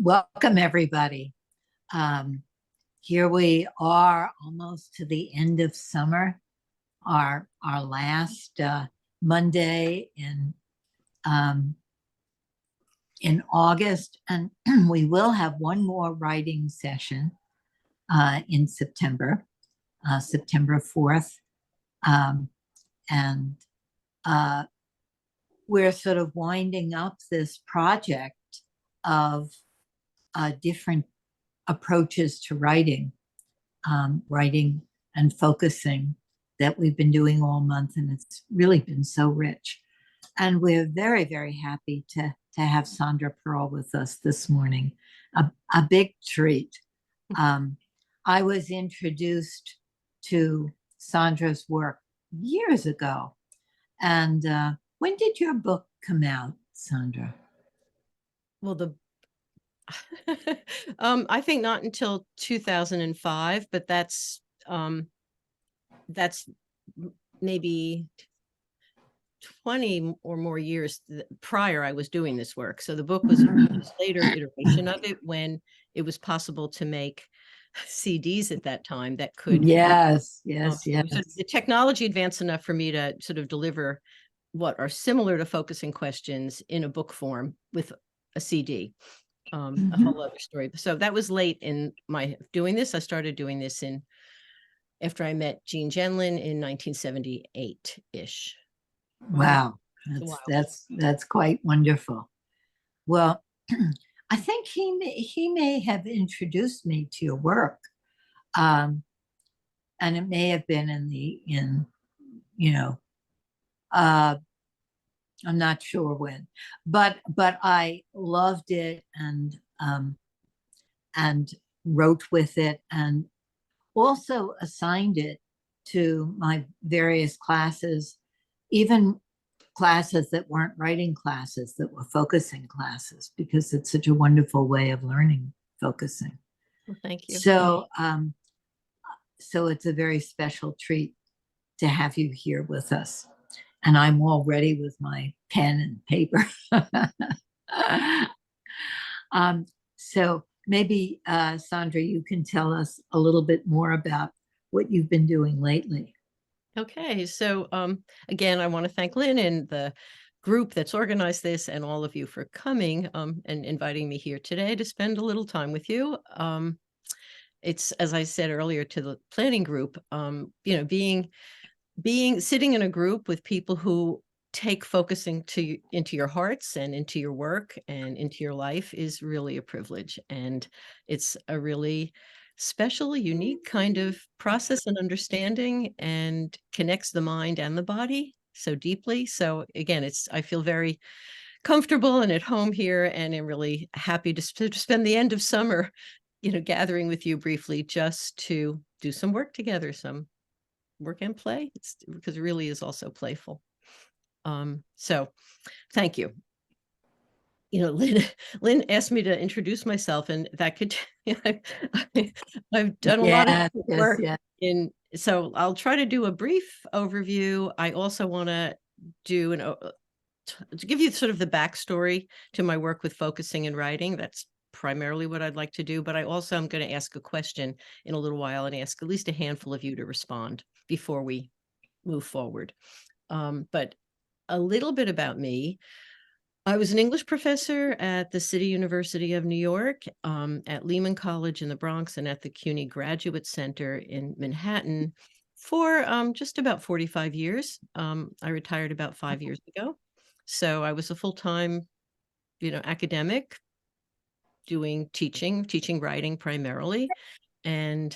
Welcome, everybody. Um, Here we are almost to the end of summer, our last Monday um, in August, and we will have one more writing session in September, September 4th. Um, and uh, we're sort of winding up this project of different approaches to writing and focusing that we've been doing all month, and it's really been so rich. And we're very, very happy to have Sondra Perl with us this morning. A big treat. Um, I was introduced to Sondra's work years ago. And when did your book come out, Sondra? Well, I think not until 2005, but that's maybe 20 or more years prior I was doing this work. So the book was a later iteration of it, when it was possible to make CDs at that time that could Yes, yes, so yes. the technology advanced enough for me to sort of deliver what are similar to focusing questions in a book form with a CD. A whole other story. So that was late in my doing this. I started doing this after I met Jean Genlin in 1978-ish. Wow, It's a while. that's quite wonderful. Well, I think he may have introduced me to your work, um, and it may have been in you know uh, I'm not sure when, but I loved it and wrote with it and also assigned it to my various classes, even classes that weren't writing classes, that were focusing classes, because it's such a wonderful way of learning focusing. Well, thank you. So it's a very special treat to have you here with us. And I'm all ready with my pen and paper. So maybe, Sondra, you can tell us a little bit more about what you've been doing lately. Okay, so again, I want to thank Lynn and the group that's organized this, and all of you for coming and inviting me here today to spend a little time with you. It's, as I said earlier to the planning group, being sitting in a group with people who take focusing into your hearts and into your work and into your life is really a privilege. And it's a really special, unique kind of process and understanding, and connects the mind and the body so deeply. So again, I feel very comfortable and at home here, and I'm really happy to spend the end of summer, gathering with you briefly just to do some work together, some work and play. It's because it really is also playful. So thank you. Lynn asked me to introduce myself, and that could, I've done a lot of work so I'll try to do a brief overview. I also want to do to give you sort of the backstory to my work with focusing and writing. That's primarily what I'd like to do, but I also am going to ask a question in a little while and ask at least a handful of you to respond before we move forward. But a little bit about me. I was an English professor at the City University of New York, at Lehman College in the Bronx, and at the CUNY Graduate Center in Manhattan for just about 45 years. I retired about 5 years ago. So I was a full-time, academic, doing teaching writing primarily. And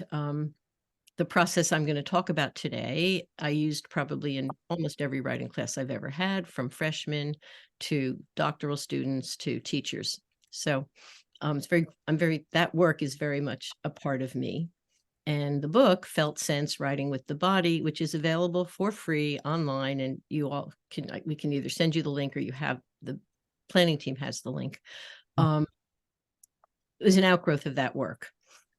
the process I'm going to talk about today, I used probably in almost every writing class I've ever had, from freshmen to doctoral students to teachers. So that work is very much a part of me. And the book, Felt Sense, Writing with the Body, which is available for free online, and we can either send you the link, or the planning team has the link. It was an outgrowth of that work.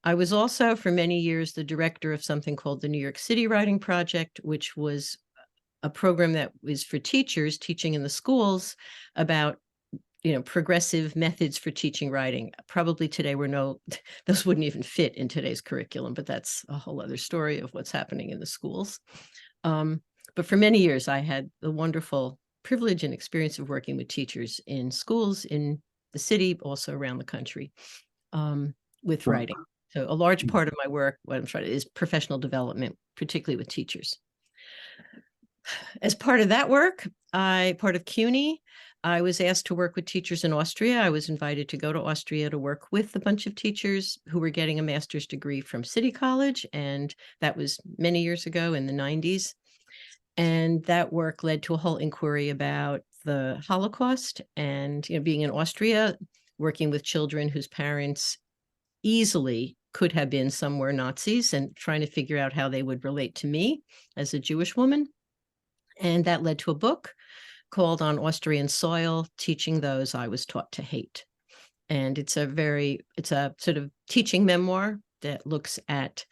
I was also, for many years, the director of something called the New York City Writing Project, which was a program that was for teachers teaching in the schools about progressive methods for teaching writing. Probably today those wouldn't even fit in today's curriculum, but that's a whole other story of what's happening in the schools. But for many years, I had the wonderful privilege and experience of working with teachers in schools in the city, also around the country, with writing. So a large part of my work, what I'm trying to, is professional development, particularly with teachers. As part of that work, part of CUNY, I was asked to work with teachers in Austria. I was invited to go to Austria to work with a bunch of teachers who were getting a master's degree from City College. And that was many years ago in the 90s. And that work led to a whole inquiry about the Holocaust and, being in Austria, working with children whose parents easily could have been somewhere Nazis, and trying to figure out how they would relate to me as a Jewish woman. And that led to a book called On Austrian Soil, Teaching Those I Was Taught to Hate. And it's a sort of teaching memoir that looks at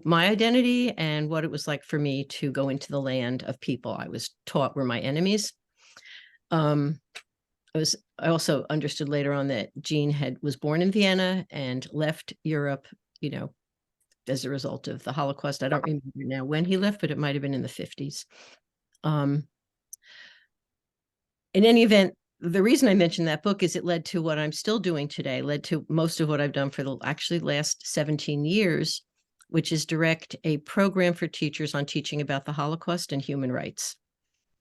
my identity and what it was like for me to go into the land of people I was taught were my enemies. I also understood later on that Jean was born in Vienna and left Europe, as a result of the Holocaust. I don't remember now when he left, but it might have been in the 50s. In any event, the reason I mentioned that book is it led to what I'm still doing today, led to most of what I've done for the last 17 years, which is direct a program for teachers on teaching about the Holocaust and human rights.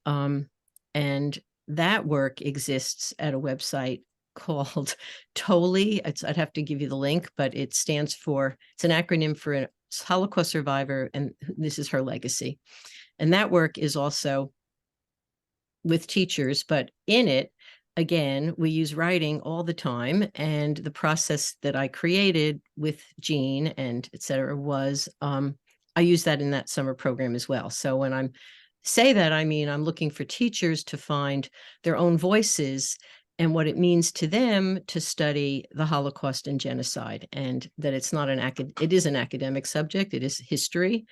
And that work exists at a website called TOLI. I'd have to give you the link, but it's an acronym for a Holocaust survivor, and this is her legacy. And that work is also with teachers, but in it, again, we use writing all the time. And the process that I created with Jean and et cetera was, I use that in that summer program as well. So when I say that, I mean, I'm looking for teachers to find their own voices and what it means to them to study the Holocaust and genocide, and that it is an academic subject, it is history,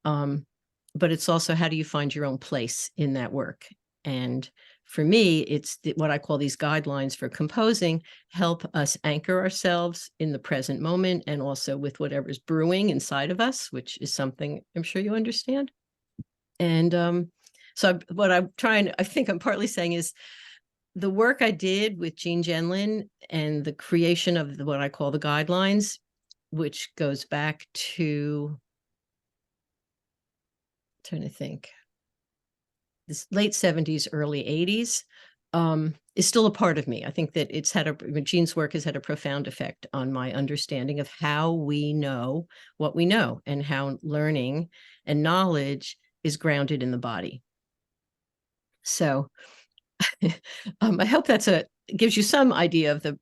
but it's also, how do you find your own place in that work? And for me, it's what I call these guidelines for composing help us anchor ourselves in the present moment, and also with whatever's brewing inside of us, which is something I'm sure you understand. And so what I think I'm partly saying is the work I did with Jean Genlin and the creation of what I call the guidelines, which goes back to, trying to think, this late 70s, early 80s, is still a part of me. I think that Jean's work has had a profound effect on my understanding of how we know what we know, and how learning and knowledge is grounded in the body. So I hope gives you some idea of the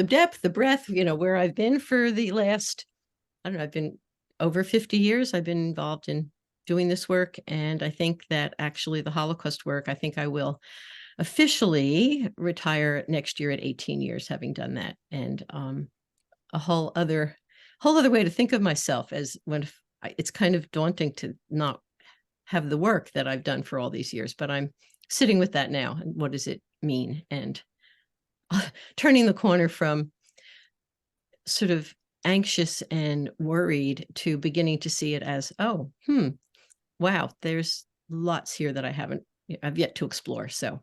depth, the breadth, where I've been for the last, I've been over 50 years. I've been involved in doing this work. And I think that actually the Holocaust work, I think I will officially retire next year at 18 years, having done that. And a whole other way to think of myself, as when it's kind of daunting to not have the work that I've done for all these years, but I'm sitting with that now. And what does it mean? And turning the corner from sort of anxious and worried to beginning to see it as, wow, there's lots here that I've yet to explore. So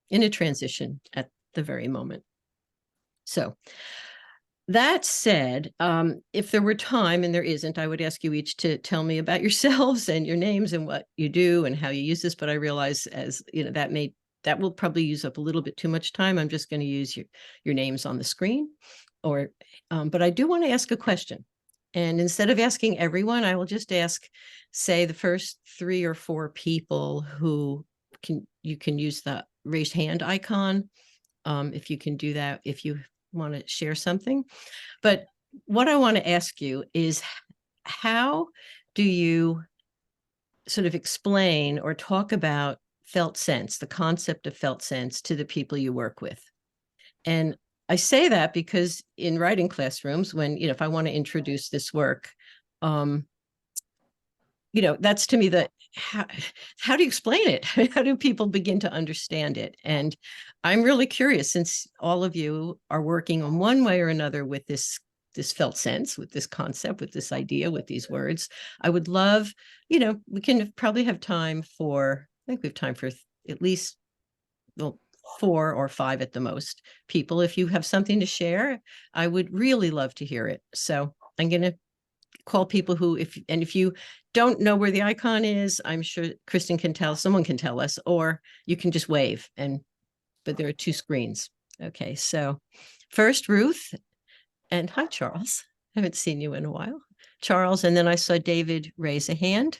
in a transition at the very moment. So that said, if there were time, and there isn't, I would ask you each to tell me about yourselves and your names and what you do and how you use this. But I realize, as that will probably use up a little bit too much time. I'm just going to use your names on the screen, but I do want to ask a question. And instead of asking everyone, I will just ask, say, the first 3 or 4 people who you can use the raised hand icon, if you can do that, if you want to share something. But what I want to ask you is, how do you sort of explain or talk about felt sense, the concept of felt sense, to the people you work with? And I say that because in writing classrooms, when, if I want to introduce this work, that's to me how do you explain it? How do people begin to understand it? And I'm really curious, since all of you are working on one way or another with this felt sense, with this concept, with this idea, with these words. I would love, we can probably have time for, I think we have time for at least, well, 4 or 5 at the most people. If you have something to share, I would really love to hear it. So I'm going to call people who, if you don't know where the icon is, I'm sure Kristen can tell, someone can tell us, or you can just wave, but there are 2 screens. Okay, so first Ruth, and hi, Charles. I haven't seen you in a while. Charles, and then I saw David raise a hand.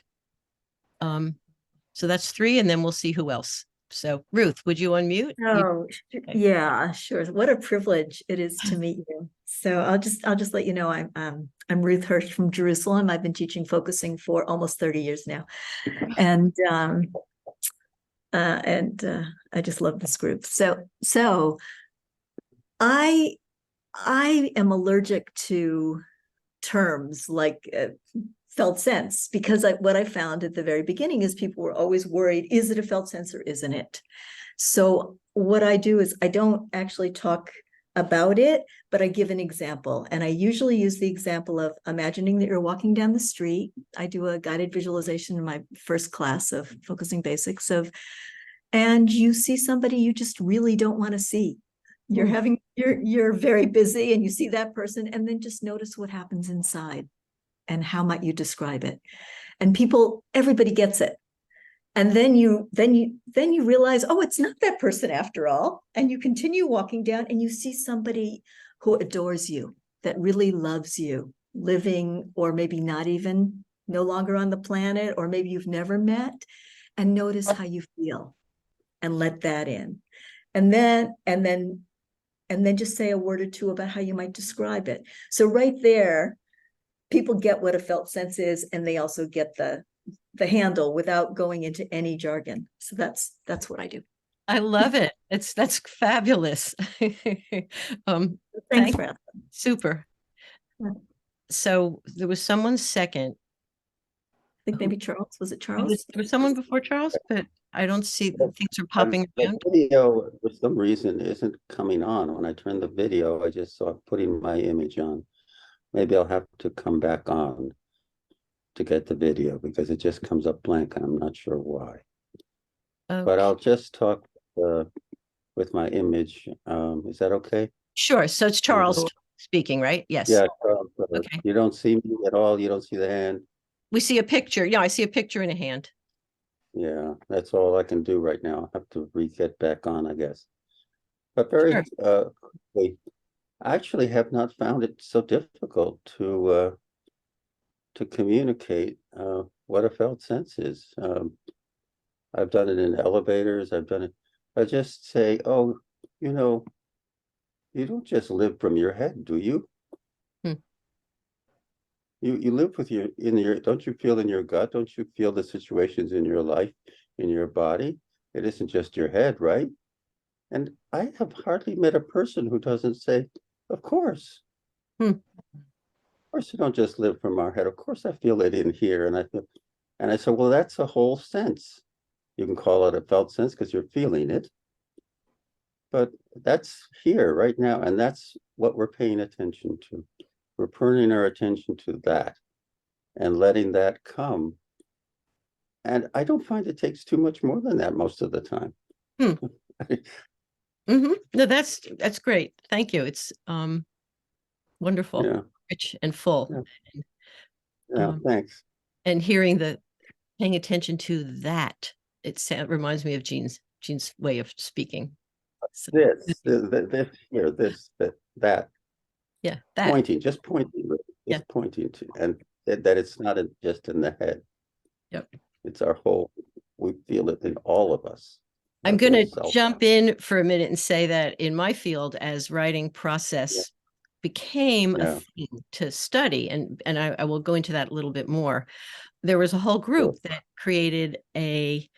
So that's 3, and then we'll see who else. So Ruth, would you unmute? Oh, yeah, sure. What a privilege it is to meet you. So I'll just let you know I'm Ruth Hirsch from Jerusalem. I've been teaching focusing for almost 30 years now. And I just love this group. So I am allergic to terms like felt sense, because what I found at the very beginning is people were always worried, is it a felt sense or isn't it? So what I do is I don't actually talk about it, but I give an example. And I usually use the example of imagining that you're walking down the street. I do a guided visualization in my first class of focusing basics and you see somebody you just really don't want to see. You're very busy and you see that person, and then just notice what happens inside and how might you describe it. And everybody gets it. And then you realize, oh, it's not that person after all. And you continue walking down and you see somebody who adores you, that really loves you, living, or maybe not even, no longer on the planet, or maybe you've never met, and notice how you feel and let that in. And then just say a word or 2 about how you might describe it. So right there, people get what a felt sense is, and they also get the handle without going into any jargon. So that's what I do. I love it. That's fabulous. Thanks for asking. Super. Yeah. So there was someone second. I think maybe Charles. Was it Charles? There was someone before Charles, but I don't see things are popping around. The video, for some reason, isn't coming on. When I turned the video, I just saw putting my image on. Maybe I'll have to come back on to get the video, because it just comes up blank and I'm not sure why. Okay. But I'll just talk with my image. Is that okay? Sure. So it's Charles speaking, right? Yes. Yeah, Charles, okay. You don't see me at all? You don't see the hand? We see a picture. Yeah, I see a picture in a hand. Yeah, that's all I can do right now. I have to get back on, I guess. But very quickly, I actually have not found it so difficult to communicate what a felt sense is. I've done it in elevators. I've done it. I just say, oh, you don't just live from your head, do you? You live with don't you feel in your gut? Don't you feel the situations in your life, in your body? It isn't just your head, right? And I have hardly met a person who doesn't say, of course. Of course, you don't just live from our head. Of course, I feel it in here. And I said, well, that's a whole sense. You can call it a felt sense because you're feeling it. But that's here right now. And that's what we're paying attention to. We're turning our attention to that and letting that come. And I don't find it takes too much more than that most of the time. No, that's great. Thank you. It's wonderful, rich and full. Yeah, thanks. And paying attention to that, reminds me of Jean's way of speaking. So, that. Yeah, that. Pointing, just pointing to, and that it's not just in the head. Yep. It's our whole, we feel it in all of us. I'm going to jump in for a minute and say that in my field, as writing process became a thing to study, and I will go into that a little bit more, there was a whole group that created the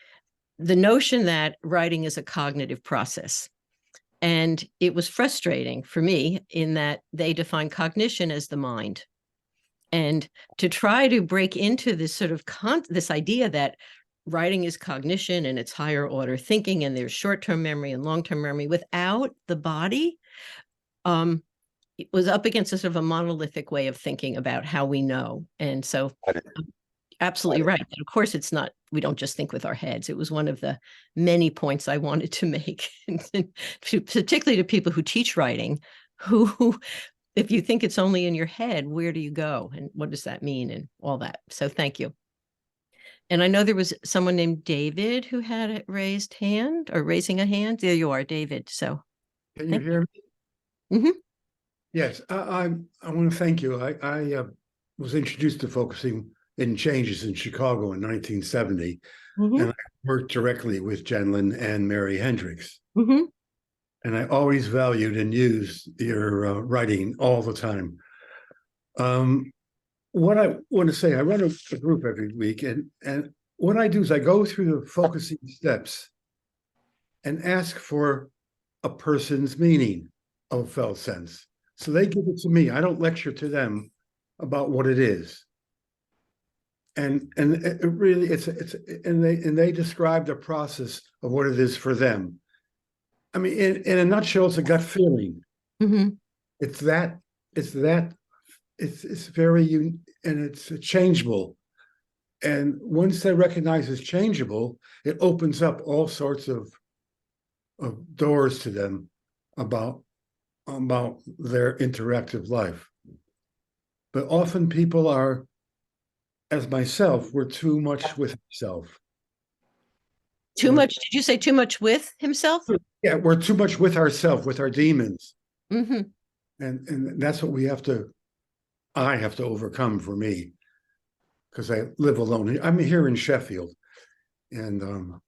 notion that writing is a cognitive process. And it was frustrating for me in that they define cognition as the mind. And to try to break into this sort of this idea that writing is cognition and it's higher order thinking, and there's short-term memory and long-term memory. Without the body, it was up against a sort of a monolithic way of thinking about how we know. And so absolutely right. And of course, it's not, we don't just think with our heads. It was one of the many points I wanted to make, particularly to people who teach writing, who, if you think it's only in your head, where do you go? And what does that mean? And all that. So thank you. And I know there was someone named David who had a raised hand or raising a hand. There you are, David. So Can you hear me? Mhm. Yes, I want to thank you. I was introduced to focusing in changes in Chicago in 1970, and I worked directly with Jen Lin and Mary Hendricks. And I always valued and used your writing all the time. What I want to say, I run a group every week, and what I do is I go through the focusing steps and ask for a person's meaning of felt sense. So they give it to me. I don't lecture to them about what it is. And it really, and they describe the process of what it is for them. I mean, in a nutshell, it's a gut feeling. It's very, and it's changeable. And once they recognize it's changeable, it opens up all sorts of doors to them about their interactive life. But often people are, as myself, we're too much with self. Too much, did you say too much with himself? Yeah, we're too much with ourselves, with our demons. Mm-hmm. And that's what I have to overcome for me, because I live alone. I'm here in Sheffield, and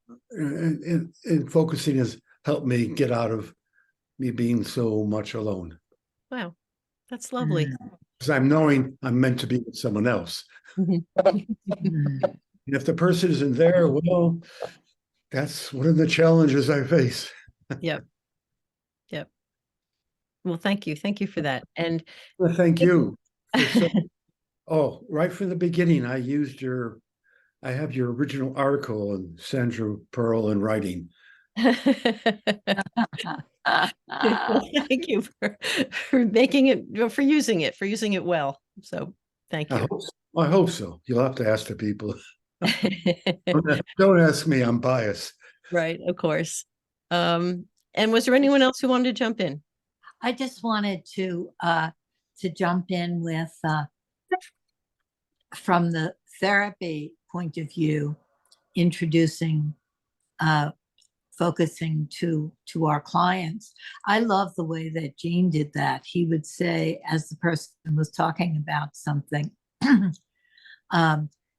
focusing has helped me get out of me being so much alone. Wow, that's lovely. Because I'm knowing I'm meant to be with someone else. And if the person isn't there, well, that's one of the challenges I face. Yep. Well, thank you for that. And well, thank you. Right from the beginning, I have your original article on Sondra Perl and writing. Well, thank you for making it, for using it well. So thank you. I hope so. You'll have to ask the people. Don't ask me, I'm biased. Right, of course. And was there anyone else who wanted to jump in? I just wanted to jump in with from the therapy point of view, introducing focusing to our clients. I love the way that Gene did that. He would say, as the person was talking about something,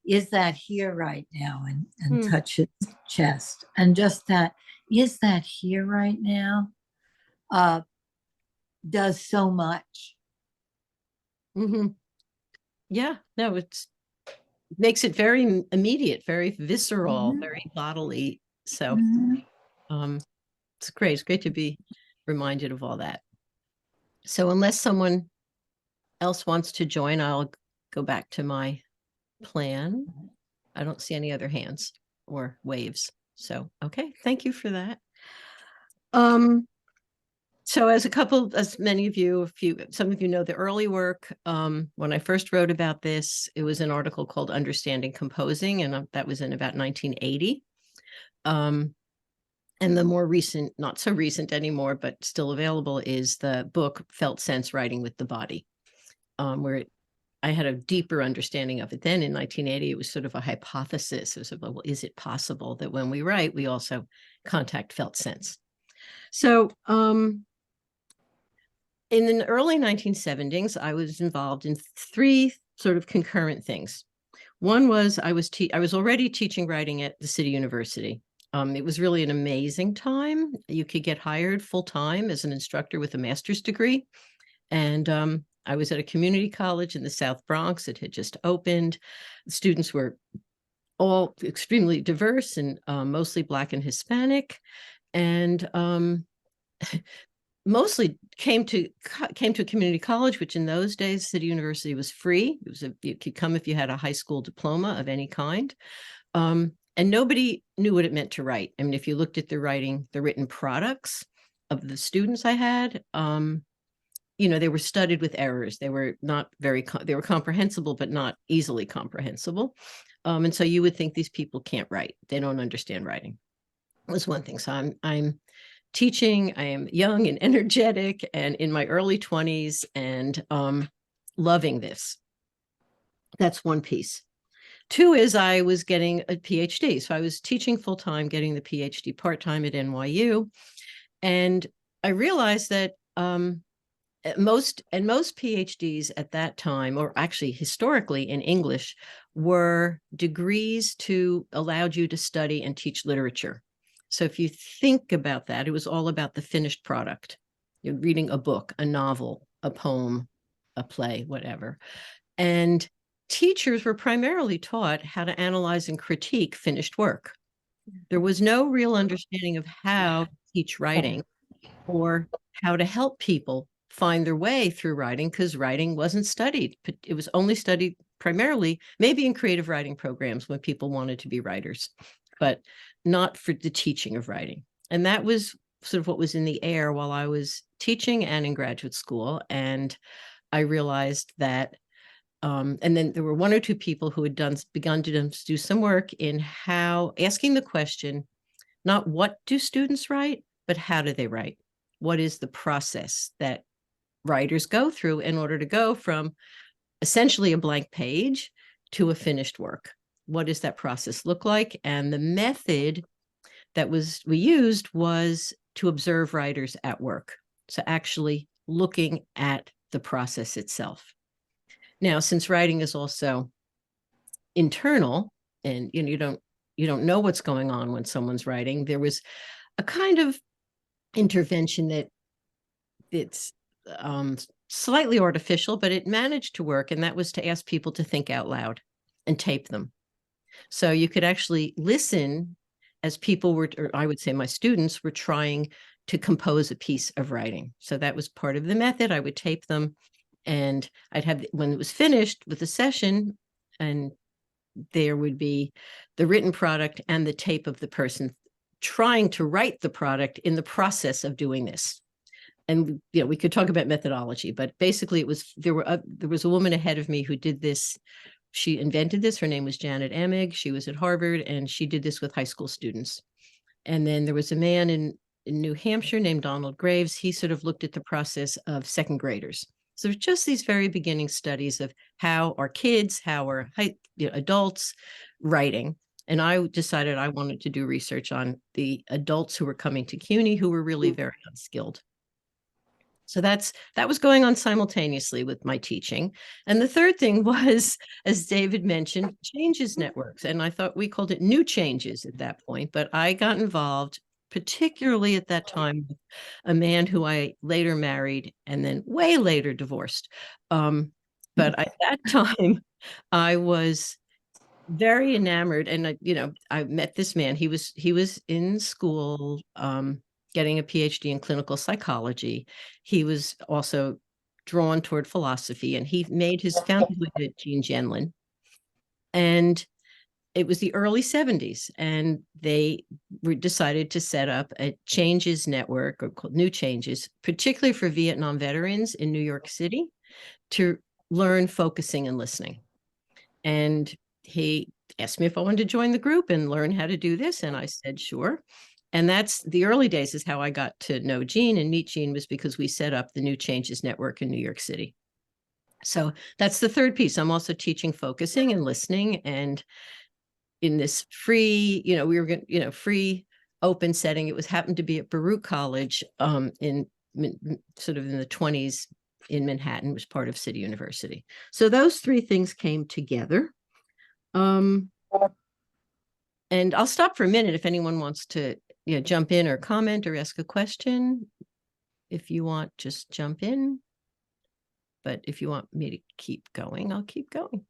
is that here right now, and touch his chest, and just that, is that here right now, does so much. Yeah, no, it makes it very immediate, very visceral, very bodily. So it's great. It's great to be reminded of all that. So unless someone else wants to join, I'll go back to my plan. I don't see any other hands or waves. So, okay, thank you for that. So as many of you, some of you know the early work, when I first wrote about this, it was an article called Understanding Composing, and that was in about 1980. And the more recent, not so recent anymore, but still available, is the book Felt Sense, Writing with the Body, where I had a deeper understanding of it. Then in 1980, it was sort of a hypothesis. It was about, well, is it possible that when we write, we also contact felt sense? So in the early 1970s, I was involved in three sort of concurrent things. One was I was already teaching writing at the City University. It was really an amazing time. You could get hired full-time as an instructor with a master's degree. And I was at a community college in the South Bronx. It had just opened. The students were all extremely diverse and mostly Black and Hispanic. And mostly came to a community college, which in those days, City University was free. You could come if you had a high school diploma of any kind. and nobody knew what it meant to write. I mean, if you looked at the written products of the students I had, they were studied with errors. They were not they were comprehensible, but not easily comprehensible. And so you would think these people can't write. They don't understand writing. That was one thing. So I'm teaching. I am young and energetic and in my early 20s and loving this. That's one piece. Two is I was getting a PhD. So I was teaching full-time, getting the PhD part-time at NYU. And I realized that most PhDs at that time, or actually historically in English, were degrees to allowed you to study and teach literature. So if you think about that, it was all about the finished product. You're reading a book, a novel, a poem, a play, whatever. And teachers were primarily taught how to analyze and critique finished work. There was no real understanding of how to teach writing or how to help people find their way through writing, because writing wasn't studied. It was only studied primarily, maybe in creative writing programs when people wanted to be writers, but not for the teaching of writing. And that was sort of what was in the air while I was teaching and in graduate school. And I realized that and then there were one or two people who had begun to do some work in asking the question, not what do students write, but how do they write? What is the process that writers go through in order to go from essentially a blank page to a finished work? What does that process look like? And the method that we used was to observe writers at work. So actually looking at the process itself. Now, since writing is also internal and you don't know what's going on when someone's writing, there was a kind of intervention that it's slightly artificial, but it managed to work. And that was to ask people to think out loud and tape them. So you could actually listen as people were, or I would say my students were trying to compose a piece of writing. So that was part of the method. I would tape them and I'd have, when it was finished with the session, and there would be the written product and the tape of the person trying to write the product in the process of doing this. And we could talk about methodology, but basically there was a woman ahead of me who did this. She invented this. Her name was Janet Emig. She was at Harvard, and she did this with high school students. And then there was a man in New Hampshire named Donald Graves. He sort of looked at the process of second graders. So just these very beginning studies of how are kids, how are adults writing. And I decided I wanted to do research on the adults who were coming to CUNY who were really very unskilled. So that was going on simultaneously with my teaching. And the third thing was, as David mentioned, changes networks. And I thought we called it new changes at that point, but I got involved particularly at that time with a man who I later married and then way later divorced. But at that time I was very enamored, and I met this man. He was in school, getting a PhD in clinical psychology. He was also drawn toward philosophy, and he made his founding with Jean Genlin. And it was the early 70s, and they decided to set up a changes network, or called New Changes, particularly for Vietnam veterans in New York City, to learn focusing and listening. And he asked me if I wanted to join the group and learn how to do this. And I said, sure. And that's the early days is how I got to know Jean and meet Jean, was because we set up the New Changes Network in New York City. So that's the third piece. I'm also teaching focusing and listening. And in this free, we were going, free open setting. It happened to be at Baruch College in sort of in the 20s in Manhattan, was part of City University. So those three things came together. And I'll stop for a minute if anyone wants to jump in or comment or ask a question. If you want, just jump in. But if you want me to keep going, I'll keep going.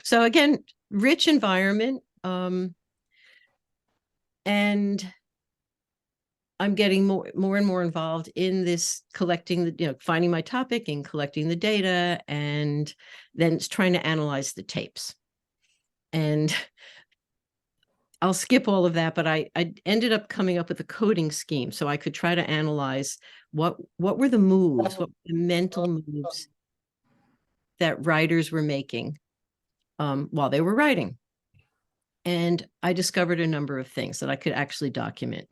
So again, rich environment. And I'm getting more and more involved in this, collecting finding my topic and collecting the data, and then trying to analyze the tapes. And I'll skip all of that, but I ended up coming up with a coding scheme so I could try to analyze what were the moves, what were the mental moves that writers were making while they were writing. And I discovered a number of things that I could actually document.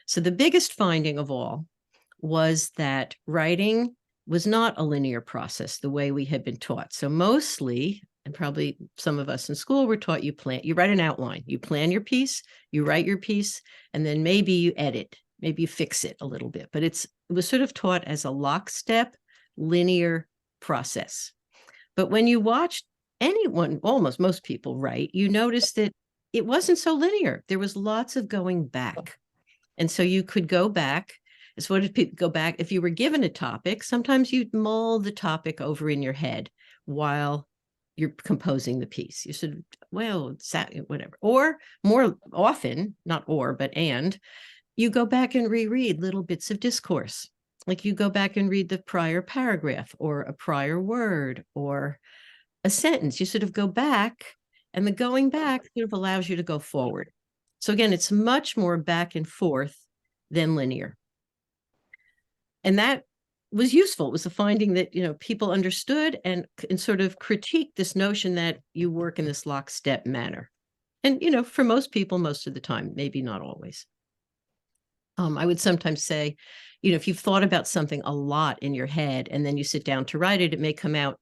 So the biggest finding of all was that writing was not a linear process the way we had been taught. So mostly, and probably some of us in school were taught you write an outline, you plan your piece, you write your piece, and then maybe you edit, maybe you fix it a little bit. But it was sort of taught as a lockstep, linear process. But when you watched anyone, almost most people write, you notice that it wasn't so linear. There was lots of going back. And so you could go back. So what did people go back? If you were given a topic, sometimes you'd mull the topic over in your head while you're composing the piece. You said, well, it's that, whatever. Or more often, not or, but and, you go back and reread little bits of discourse. Like you go back and read the prior paragraph or a prior word or a sentence. You sort of go back, and the going back sort of allows you to go forward. So again, it's much more back and forth than linear. And that was useful. It was a finding that, people understood and sort of critiqued this notion that you work in this lockstep manner. And, for most people, most of the time, maybe not always. I would sometimes say, if you've thought about something a lot in your head and then you sit down to write it, it may come out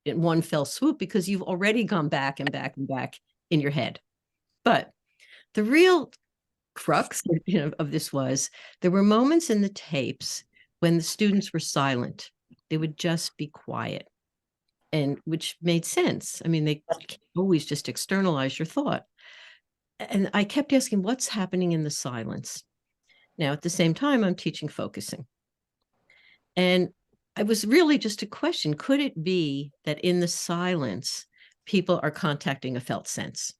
in one fell swoop because you've already gone back and back and back in your head. But the real crux, of this was there were moments in the tapes when the students were silent. They would just be quiet, and which made sense. I mean, they can't always just externalize your thought. And I kept asking, what's happening in the silence? Now, at the same time, I'm teaching focusing. And I was really just a question, could it be that in the silence, people are contacting a felt sense?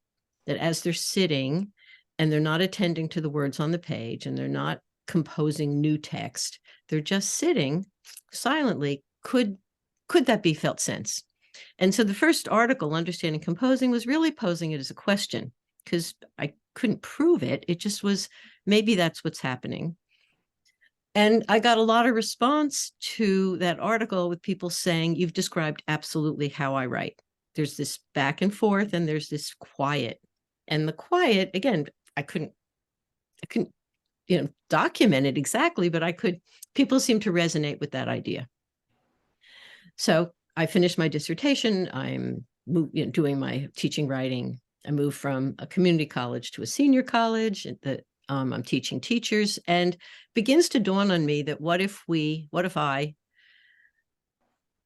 That as they're sitting and they're not attending to the words on the page and they're not composing new text, they're just sitting silently. Could that be felt sense? And so the first article, Understanding Composing, was really posing it as a question because I couldn't prove it. It just was, maybe that's what's happening. And I got a lot of response to that article with people saying, you've described absolutely how I write. There's this back and forth and there's this quiet. And the quiet, again, I couldn't, document it exactly, but people seem to resonate with that idea. So I finished my dissertation. I'm doing my teaching writing. I moved from a community college to a senior college. I'm teaching teachers, and begins to dawn on me that what if I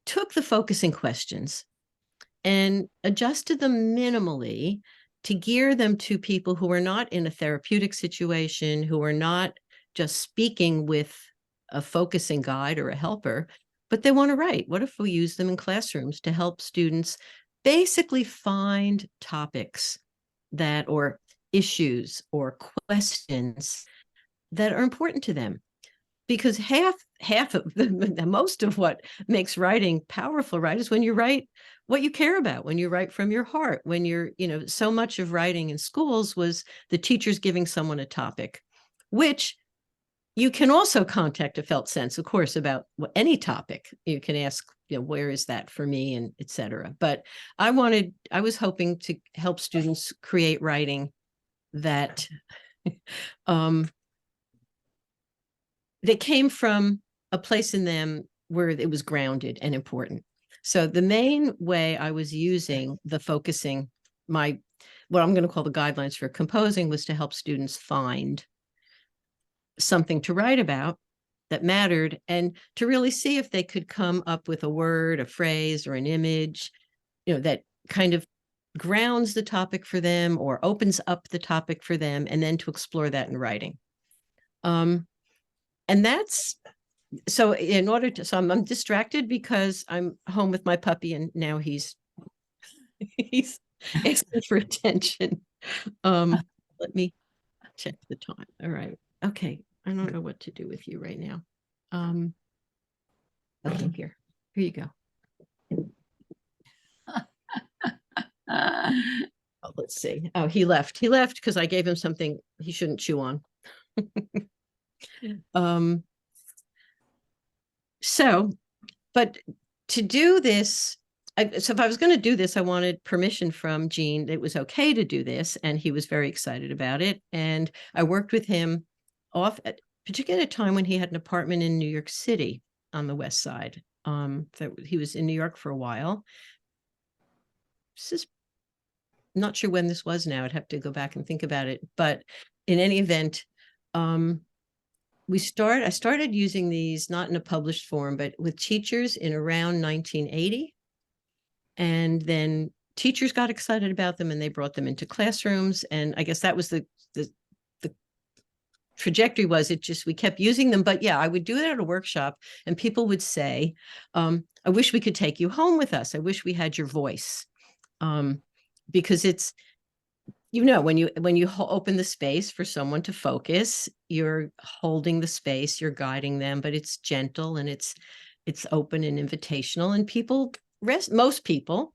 took the focusing questions and adjusted them minimally to gear them to people who are not in a therapeutic situation, who are not just speaking with a focusing guide or a helper, but they want to write. What if we use them in classrooms to help students basically find topics or issues or questions that are important to them? Because half of most of what makes writing powerful, right, is when you write what you care about, when you write from your heart, when you're, so much of writing in schools was the teachers giving someone a topic, which you can also contact a felt sense, of course, about any topic. You can ask, where is that for me, and et cetera. But I was hoping to help students create writing that they came from a place in them where it was grounded and important. So the main way I was using the focusing, what I'm going to call the guidelines for composing, was to help students find something to write about that mattered, and to really see if they could come up with a word, a phrase, or an image, that kind of grounds the topic for them or opens up the topic for them, and then to explore that in writing. And that's, so I'm distracted because I'm home with my puppy and now he's asking for attention. Let me check the time. All right. Okay. I don't know what to do with you right now. Okay, here you go. let's see. Oh, he left because I gave him something he shouldn't chew on. So, but to do this, so if I was going to do this, I wanted permission from Gene. It was okay to do this, and he was very excited about it. And I worked with him off at particularly a time when he had an apartment in New York City on the West Side. So he was in New York for a while. This is not sure when this was now. I'd have to go back and think about it. But in any event, I started using these not in a published form, but with teachers in around 1980. And then teachers got excited about them and they brought them into classrooms. And I guess that was the trajectory was we kept using them. But yeah, I would do it at a workshop and people would say, I wish we could take you home with us. I wish we had your voice. Because it's, when you open the space for someone to focus, you're holding the space, you're guiding them, but it's gentle and it's open and invitational, and most people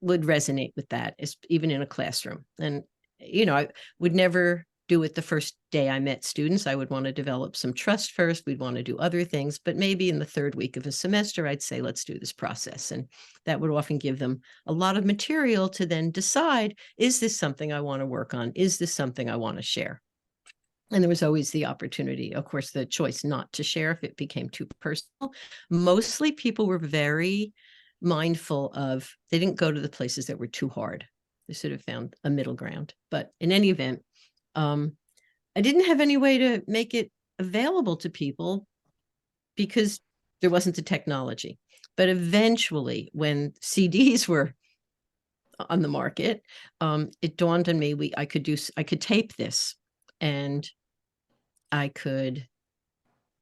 would resonate with that, even in a classroom. And I would never do it the first day I met students. I would want to develop some trust first. We'd want to do other things, but maybe in the third week of a semester, I'd say, let's do this process. And that would often give them a lot of material to then decide, is this something I want to work on? Is this something I want to share? And there was always the opportunity, of course, the choice not to share if it became too personal. Mostly people were very mindful of, they didn't go to the places that were too hard. They sort of found a middle ground. But in any event, I didn't have any way to make it available to people because there wasn't the technology. But eventually, when CDs were on the market, it dawned on me I could tape this, and I could,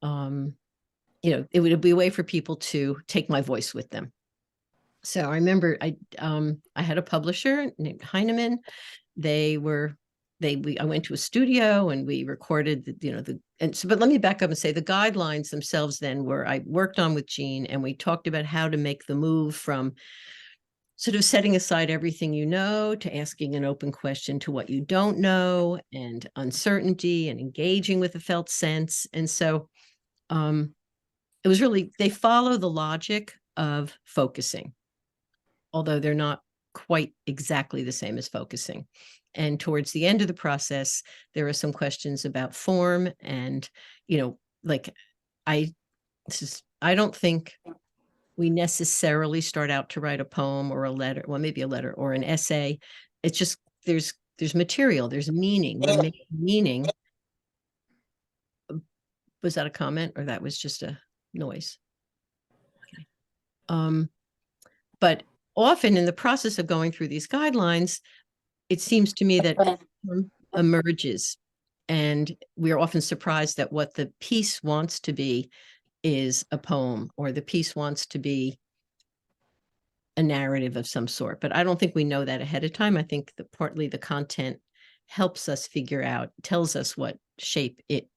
it would be a way for people to take my voice with them. So I remember I had a publisher named Heinemann. I went to a studio and we recorded but let me back up and say the guidelines themselves then I worked on with Gene, and we talked about how to make the move from sort of setting aside everything to asking an open question to what you don't know, and uncertainty, and engaging with a felt sense. And so it was really, they follow the logic of focusing, although they're not quite exactly the same as focusing. And towards the end of the process, there are some questions about form, and, I don't think we necessarily start out to write a poem or a letter, well, maybe a letter or an essay. It's just, there's material, there's meaning. We make meaning. Was that a comment or that was just a noise? Okay. But often in the process of going through these guidelines, it seems to me that form emerges, and we are often surprised that what the piece wants to be is a poem, or the piece wants to be a narrative of some sort. But I don't think we know that ahead of time. I think that partly the content helps us figure out, tells us what shape it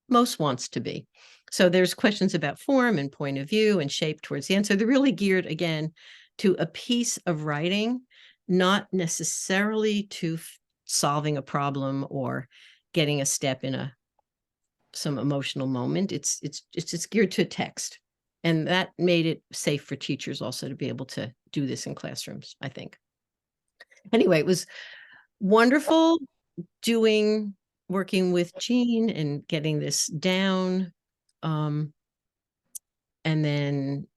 most wants to be. So there's questions about form and point of view and shape towards the end. So they're really geared, again, to a piece of writing, not necessarily to solving a problem or getting a step in some emotional moment. It's geared to text. And that made it safe for teachers also to be able to do this in classrooms, I think. Anyway, it was wonderful working with Gene and getting this down, and then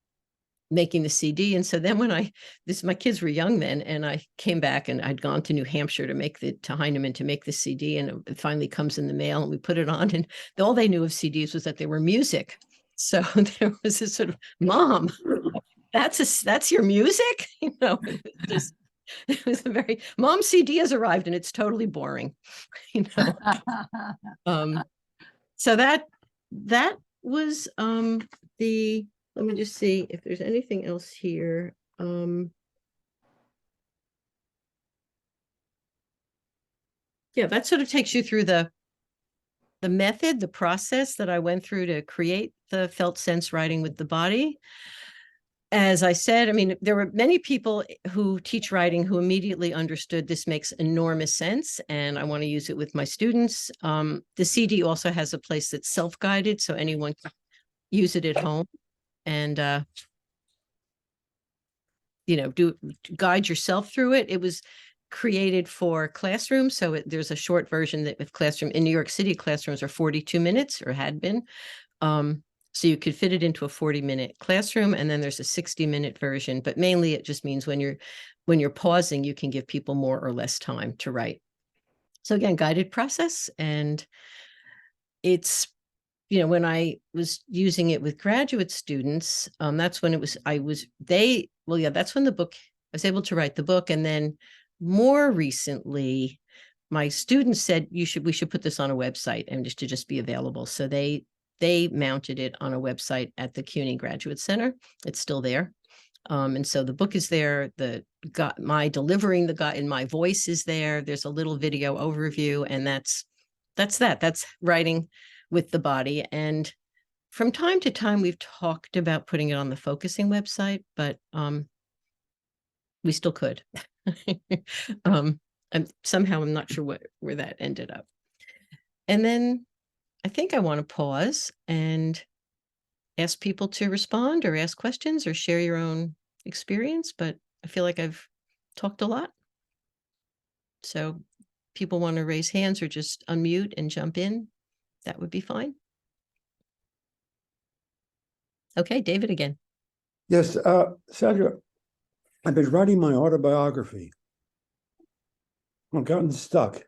making the CD. And so then when my kids were young then, and I came back and I'd gone to New Hampshire to Heinemann to make the CD, and it finally comes in the mail and we put it on, and all they knew of CDs was that they were music. So there was this sort of, Mom, that's your music? It was a very, Mom, CD has arrived and it's totally boring. So that was let me just see if there's anything else here. Yeah, that sort of takes you through the method, the process that I went through to create the felt sense writing with the body. as I said, I mean, there were many people who teach writing who immediately understood this makes enormous sense, and I want to use it with my students. The CD also has a place that's self-guided, so anyone can use it at home and guide yourself through it. It was created for classrooms, so there's a short version that with classroom in New York City, classrooms are 42 minutes or had been. So you could fit it into a 40-minute classroom, and then there's a 60-minute version, but mainly it just means when you're pausing, you can give people more or less time to write. So again, guided process. And it's, when I was using it with graduate students, that's when that's when the book, I was able to write the book. And then more recently, my students said, we should put this on a website and just be available. So they mounted it on a website at the CUNY Graduate Center. It's still there. And so the book is there. My delivering the guide in my voice is there. There's a little video overview, and that's writing with the body. And from time to time, we've talked about putting it on the focusing website, but we still could. I'm not sure where that ended up. And then I think I want to pause and ask people to respond or ask questions or share your own experience, but I feel like I've talked a lot. So people want to raise hands or just unmute and jump in, that would be fine. Okay, David again. Yes, Sandra, I've been writing my autobiography. I've gotten stuck.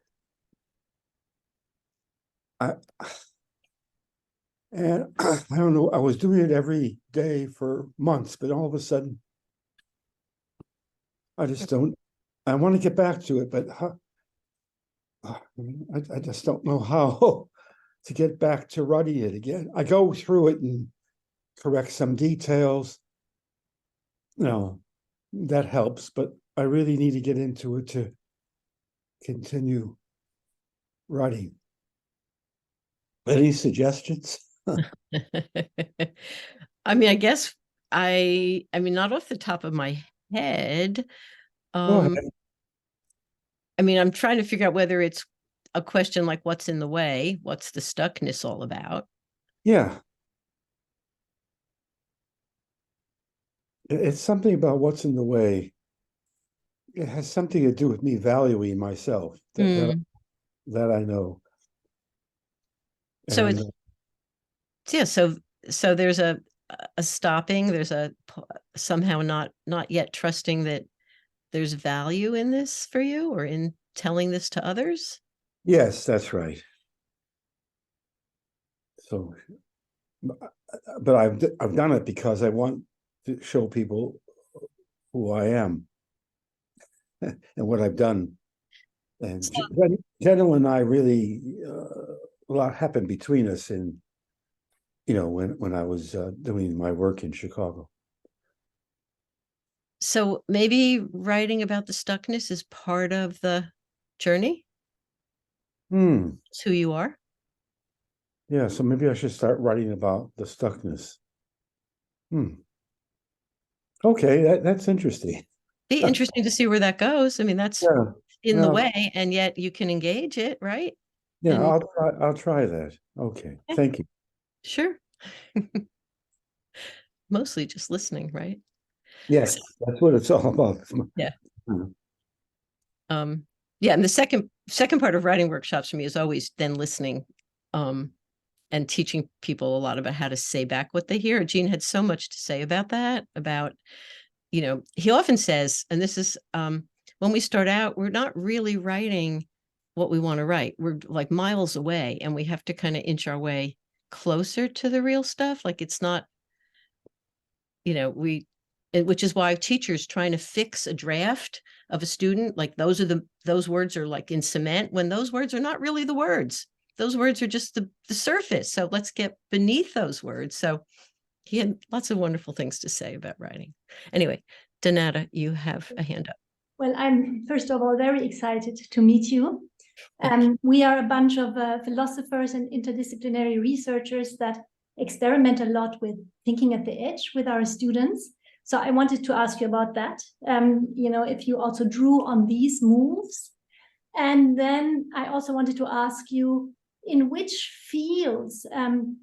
And I don't know, I was doing it every day for months, but all of a sudden, I want to get back to it, but I just don't know how to get back to writing it again. I go through it and correct some details. That helps, but I really need to get into it to continue writing. Any suggestions? I mean, I guess I mean, not off the top of my head. Go ahead. I mean, I'm trying to figure out whether it's a question like what's in the way, what's the stuckness all about? Yeah. It's something about what's in the way. It has something to do with me valuing myself that I know. So so there's a stopping, there's a somehow not yet trusting that there's value in this for you or in telling this to others. Yes, that's right. So, but I've done it because I want to show people who I am and what I've done. And Jenna and I really a lot happened between us in when I was doing my work in Chicago. So maybe writing about the stuckness is part of the journey. It's who you are. Yeah, so maybe I should start writing about the stuckness. Okay, that's interesting. Be interesting to see where that goes. I mean, that's in the way, and yet you can engage it, right? Yeah, I'll try that. Okay, thank you. Sure. Mostly just listening, right? Yes, that's what it's all about. Yeah. Yeah, and the second part of writing workshops for me is always then listening, and teaching people a lot about how to say back what they hear. Gene had so much to say about that, about, he often says, and this is, when we start out, we're not really writing what we want to write. We're like miles away, and we have to kind of inch our way closer to the real stuff. Like it's not, which is why teachers trying to fix a draft of a student, like those words are like in cement, when those words are not really the words. Those words are just the surface. So let's get beneath those words. So he had lots of wonderful things to say about writing. Anyway, Donata, you have a hand up. Well, I'm first of all very excited to meet you. We are a bunch of philosophers and interdisciplinary researchers that experiment a lot with thinking at the edge with our students. So I wanted to ask you about that. If you also drew on these moves. And then I also wanted to ask you, in which fields the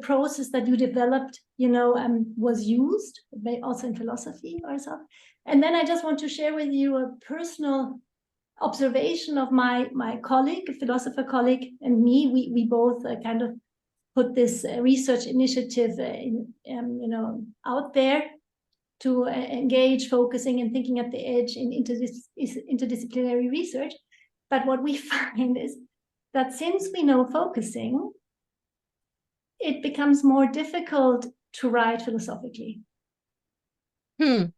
process that you developed, was used, also in philosophy or so. And then I just want to share with you a personal observation of my colleague, a philosopher colleague, and me. We both kind of put this research initiative, out there to engage focusing and thinking at the edge in interdisciplinary research. But what we find is that since we know focusing, it becomes more difficult to write philosophically. And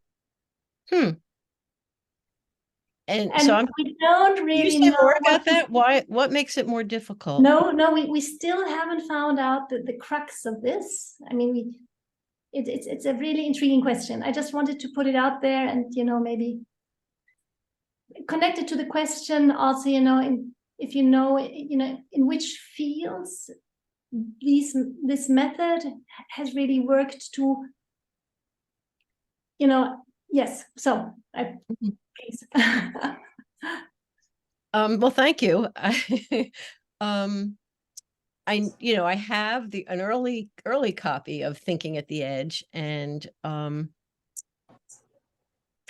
so we don't really can you say know more about that? Why? What makes it more difficult? No, we still haven't found out the crux of this. I mean, it's a really intriguing question. I just wanted to put it out there, and maybe connected to the question also, in which fields this method has really worked to, yes. So please. Well, thank you. I have an early copy of Thinking at the Edge, and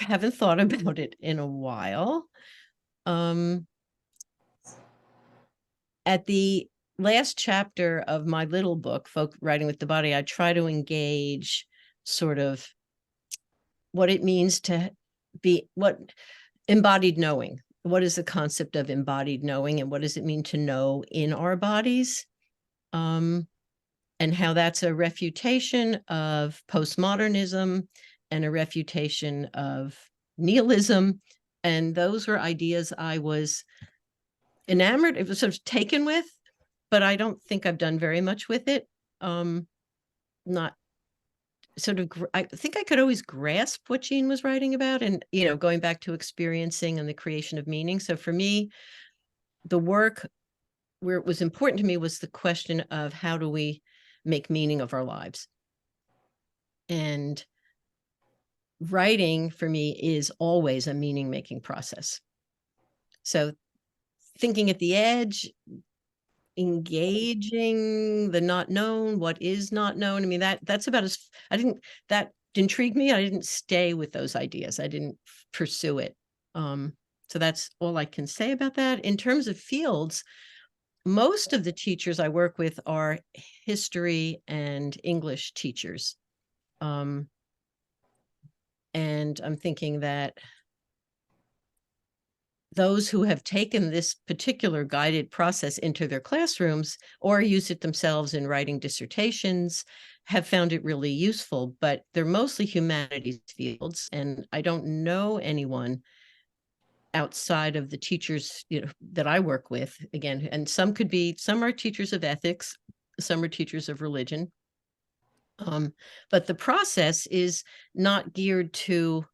haven't thought about it in a while. At the last chapter of my little book, Writing with the Body, I try to engage sort of what it means to be embodied knowing. What is the concept of embodied knowing, and what does it mean to know in our bodies? And how that's a refutation of postmodernism and a refutation of nihilism. And those were ideas I was enamored, it was sort of taken with, but I don't think I've done very much with it. Not sort of, I think I could always grasp what Jean was writing about, and, going back to experiencing and the creation of meaning. So for me, the work where it was important to me was the question of how do we make meaning of our lives? And writing for me is always a meaning making process. So Thinking at the Edge, engaging the not known, what is not known. I mean, that's about that intrigued me. I didn't stay with those ideas. I didn't pursue it. So that's all I can say about that. In terms of fields, most of the teachers I work with are history and English teachers. And I'm thinking that those who have taken this particular guided process into their classrooms or use it themselves in writing dissertations have found it really useful, but they're mostly humanities fields. And I don't know anyone outside of the teachers, that I work with, again, and some are teachers of ethics, some are teachers of religion. But the process is not geared to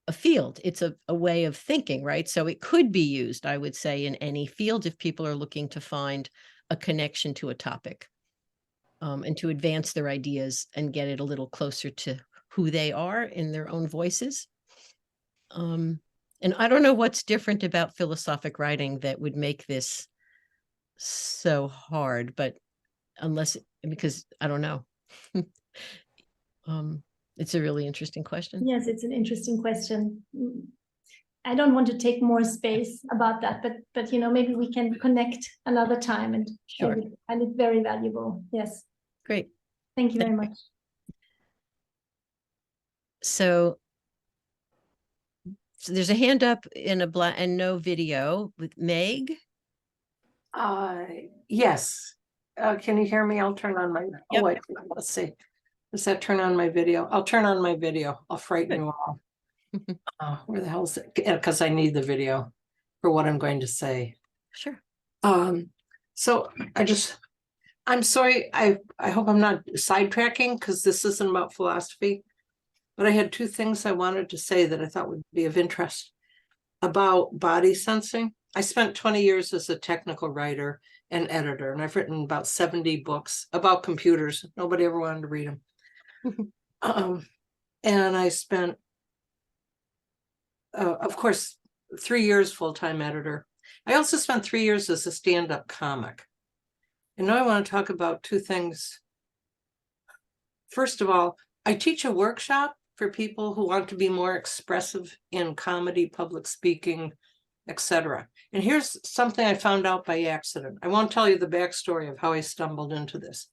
a field. It's a way of thinking, right? So it could be used, I would say, in any field if people are looking to find a connection to a topic, and to advance their ideas and get it a little closer to who they are in their own voices. And I don't know what's different about philosophic writing that would make this so hard, but because I don't know. It's a really interesting question. Yes, it's an interesting question. I don't want to take more space about that, but maybe we can connect another time, and sure. I find it very valuable. Yes. Great. Thank you very much. So there's a hand up in and no video with Meg. Yes. Can you hear me? I'll turn on my, Yep. Oh, wait, let's see. Does that turn on my video? I'll turn on my video. I'll frighten you all. Where the hell is it? Because I need the video for what I'm going to say. Sure. So I'm sorry. I hope I'm not sidetracking, because this isn't about philosophy, but I had two things I wanted to say that I thought would be of interest about body sensing. I spent 20 years as a technical writer and editor, and I've written about 70 books about computers. Nobody ever wanted to read them. And I spent, of course, 3 years full-time editor. I also spent 3 years as a stand-up comic. And now I want to talk about two things. First of all, I teach a workshop for people who want to be more expressive in comedy, public speaking, etc. And here's something I found out by accident. I won't tell you the backstory of how I stumbled into this.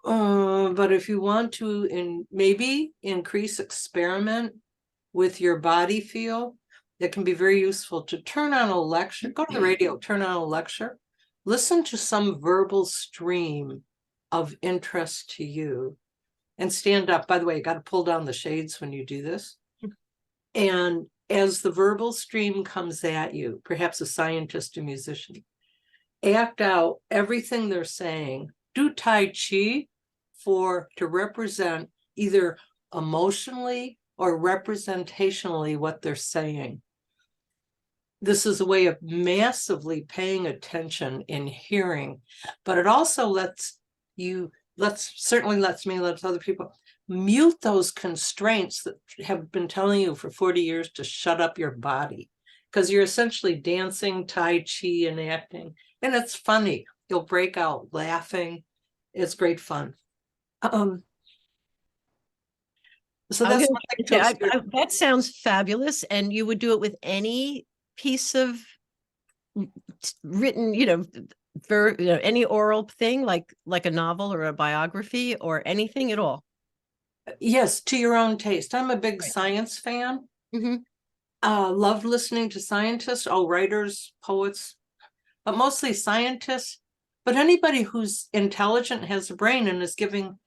But if you want to maybe increase experiment with your body feel, it can be very useful to turn on a lecture, go to the radio, turn on a lecture, listen to some verbal stream of interest to you, and stand up. By the way, you got to pull down the shades when you do this. And as the verbal stream comes at you, perhaps a scientist, a musician, act out everything they're saying. Do Tai Chi to represent either emotionally or representationally what they're saying. This is a way of massively paying attention in hearing, but it also lets other people mute those constraints that have been telling you for 40 years to shut up your body, because you're essentially dancing, Tai Chi, and acting. And it's funny. You'll break out laughing. It's great fun. So that's that sounds fabulous. And you would do it with any piece of written, any oral thing, like a novel or a biography or anything at all. Yes, to your own taste. I'm a big science fan. Mm-hmm. Love listening to scientists, writers, poets, but mostly scientists. But anybody who's intelligent, has a brain, and is giving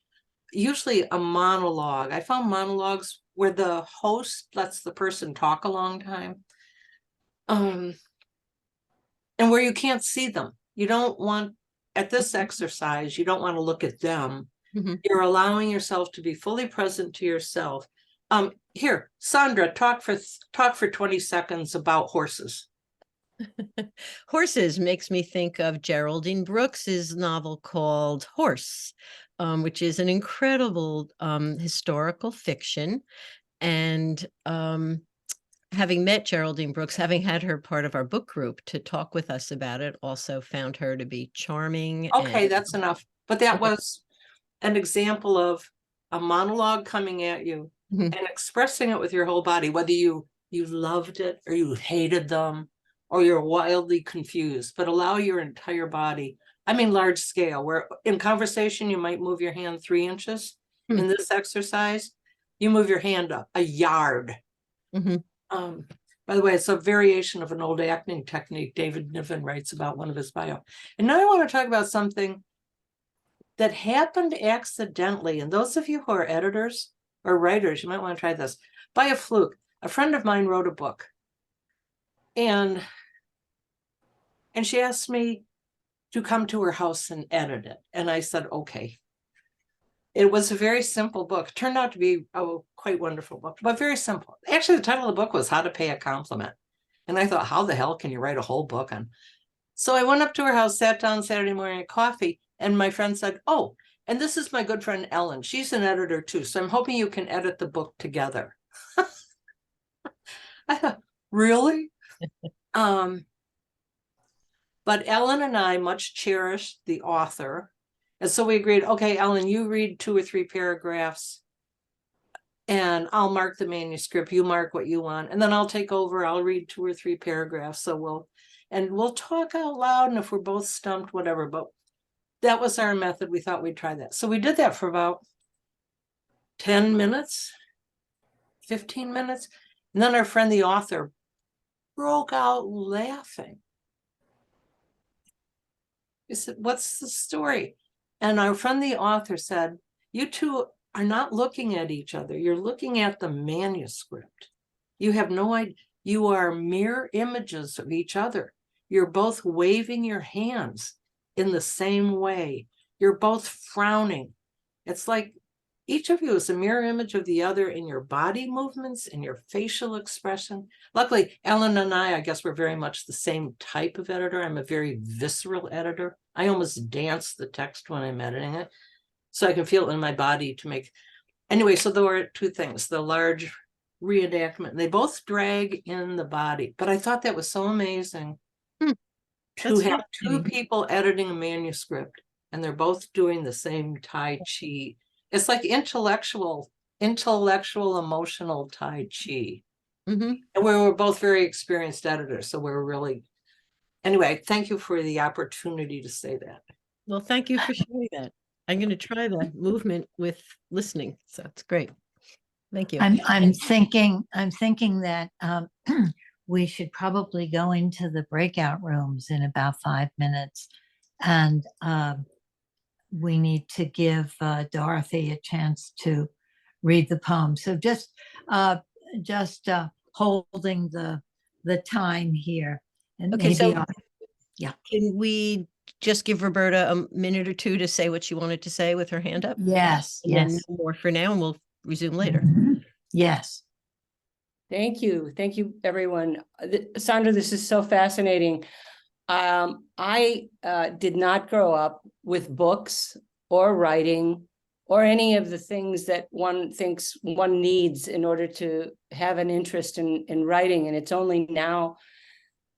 usually a monologue. I found monologues where the host lets the person talk a long time, and where you can't see them. You don't want, at this exercise, you don't want to look at them. Mm-hmm. You're allowing yourself to be fully present to yourself. Here, Sondra, talk for 20 seconds about horses. Horses makes me think of Geraldine Brooks's novel called Horse, which is an incredible historical fiction. And having met Geraldine Brooks, having had her part of our book group to talk with us about it, also found her to be charming. Okay, that's enough. But that was an example of a monologue coming at you, mm-hmm. and expressing it with your whole body, whether you loved it or you hated them or you're wildly confused, but allow your entire body. I mean, large scale, where in conversation, you might move your hand 3 inches. Mm-hmm. In this exercise, you move your hand up a yard. Mm-hmm. By the way, it's a variation of an old acting technique David Niven writes about, one of his bio. And now I want to talk about something that happened accidentally. And those of you who are editors or writers, you might want to try this. By a fluke, a friend of mine wrote a book. And she asked me to come to her house and edit it. And I said, okay. It was a very simple book. It turned out to be a quite wonderful book, but very simple. Actually, the title of the book was How to Pay a Compliment. And I thought, how the hell can you write a whole book on? So I went up to her house, sat down Saturday morning at coffee, and my friend said, oh, and this is my good friend Ellen. She's an editor too, so I'm hoping you can edit the book together. I thought, really? But Ellen and I much cherished the author. And so we agreed, okay, Ellen, you read 2 or 3 paragraphs and I'll mark the manuscript. You mark what you want. And then I'll take over. I'll read 2 or 3 paragraphs. So we'll talk out loud. And if we're both stumped, whatever. But that was our method. We thought we'd try that. So we did that for about 10 minutes, 15 minutes. And then our friend, the author, broke out laughing. He said, what's the story? And our friend, the author, said, you two are not looking at each other. You're looking at the manuscript. You have no idea. You are mirror images of each other. You're both waving your hands in the same way. You're both frowning. It's like each of you is a mirror image of the other in your body movements, in your facial expression. Luckily, Ellen and I guess we're very much the same type of editor. I'm a very visceral editor. I almost dance the text when I'm editing it, so I can feel it in my body to make. Anyway, so there were two things, the large reenactment, and they both drag in the body, but I thought that was so amazing. Hmm, To that's have two fascinating. people editing a manuscript and they're both doing the same Tai Chi. It's like intellectual, emotional Tai Chi. Mhm. And we were both very experienced editors, so we're really, anyway, thank you for the opportunity to say that. Well, thank you for sharing that. I'm going to try the movement with listening. So it's great. Thank you. I'm thinking that we should probably go into the breakout rooms in about 5 minutes, and we need to give Dorothy a chance to read the poem. So just holding the time here, and Okay, maybe so yeah. Can we just give Roberta a minute or two to say what she wanted to say with her hand up? Yes, And then yes. no more for now, and we'll resume later. Mhm. Yes. Thank you. Thank you, everyone. Sondra, this is so fascinating. I did not grow up with books or writing or any of the things that one thinks one needs in order to have an interest in writing. And it's only now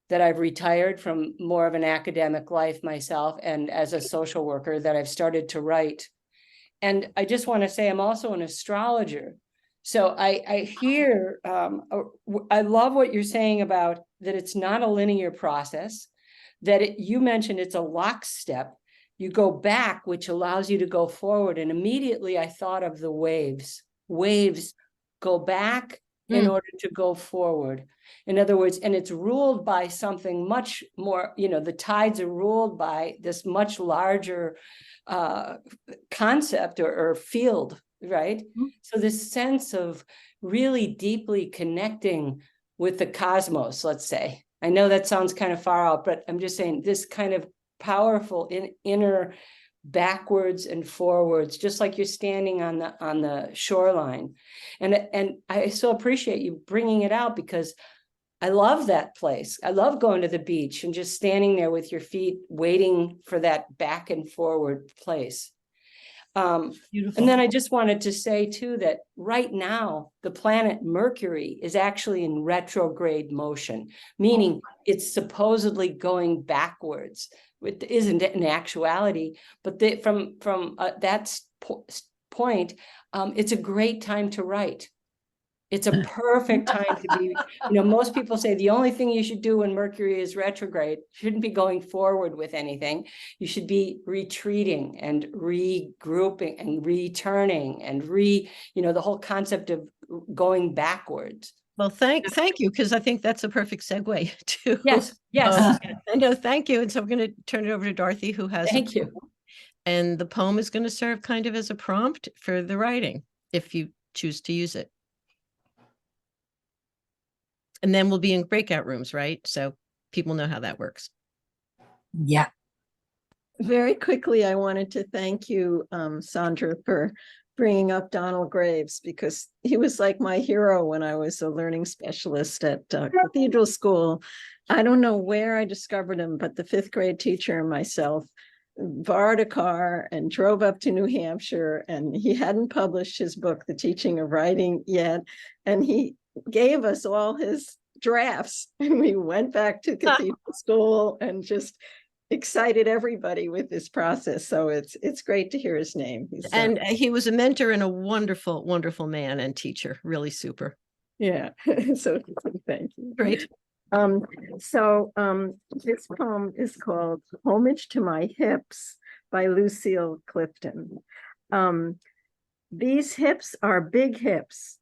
that I've retired from more of an academic life myself and as a social worker that I've started to write. And I just want to say I'm also an astrologer. So I hear, I love what you're saying about that it's not a linear process, that you mentioned it's a lockstep. You go back, which allows you to go forward. And immediately I thought of the waves. Waves go back in order to go forward. In other words, and it's ruled by something much more, the tides are ruled by this much larger concept or field, right? So this sense of really deeply connecting with the cosmos, let's say. I know that sounds kind of far out, but I'm just saying this kind of powerful inner backwards and forwards, just like you're standing on the shoreline. And I so appreciate you bringing it out, because I love that place. I love going to the beach and just standing there with your feet waiting for that back and forward place. Beautiful. And then I just wanted to say too that right now the planet Mercury is actually in retrograde motion, meaning it's supposedly going backwards. It isn't in actuality, but from that point, it's a great time to write. It's a perfect time to be, most people say the only thing you should do when Mercury is retrograde, shouldn't be going forward with anything. You should be retreating and regrouping and returning and the whole concept of going backwards. Well, thank you, because I think that's a perfect segue to. Yes. I know, thank you. And so I'm going to turn it over to Dorothy, who has. Thank you. And the poem is going to serve kind of as a prompt for the writing, if you choose to use it. And then we'll be in breakout rooms, right? So people know how that works. Yeah. Very quickly, I wanted to thank you, Sondra, for bringing up Donald Graves, because he was like my hero when I was a learning specialist at Cathedral School. I don't know where I discovered him, but the 5th grade teacher and myself borrowed a car and drove up to New Hampshire, and he hadn't published his book, The Teaching of Writing, yet. And he gave us all his drafts, and we went back to Cathedral School and just excited everybody with this process. So it's great to hear his name. And he was a mentor and a wonderful, wonderful man and teacher. Really super. Yeah. So thank you. Great. So this poem is called Homage to My Hips by Lucille Clifton. These hips are big hips.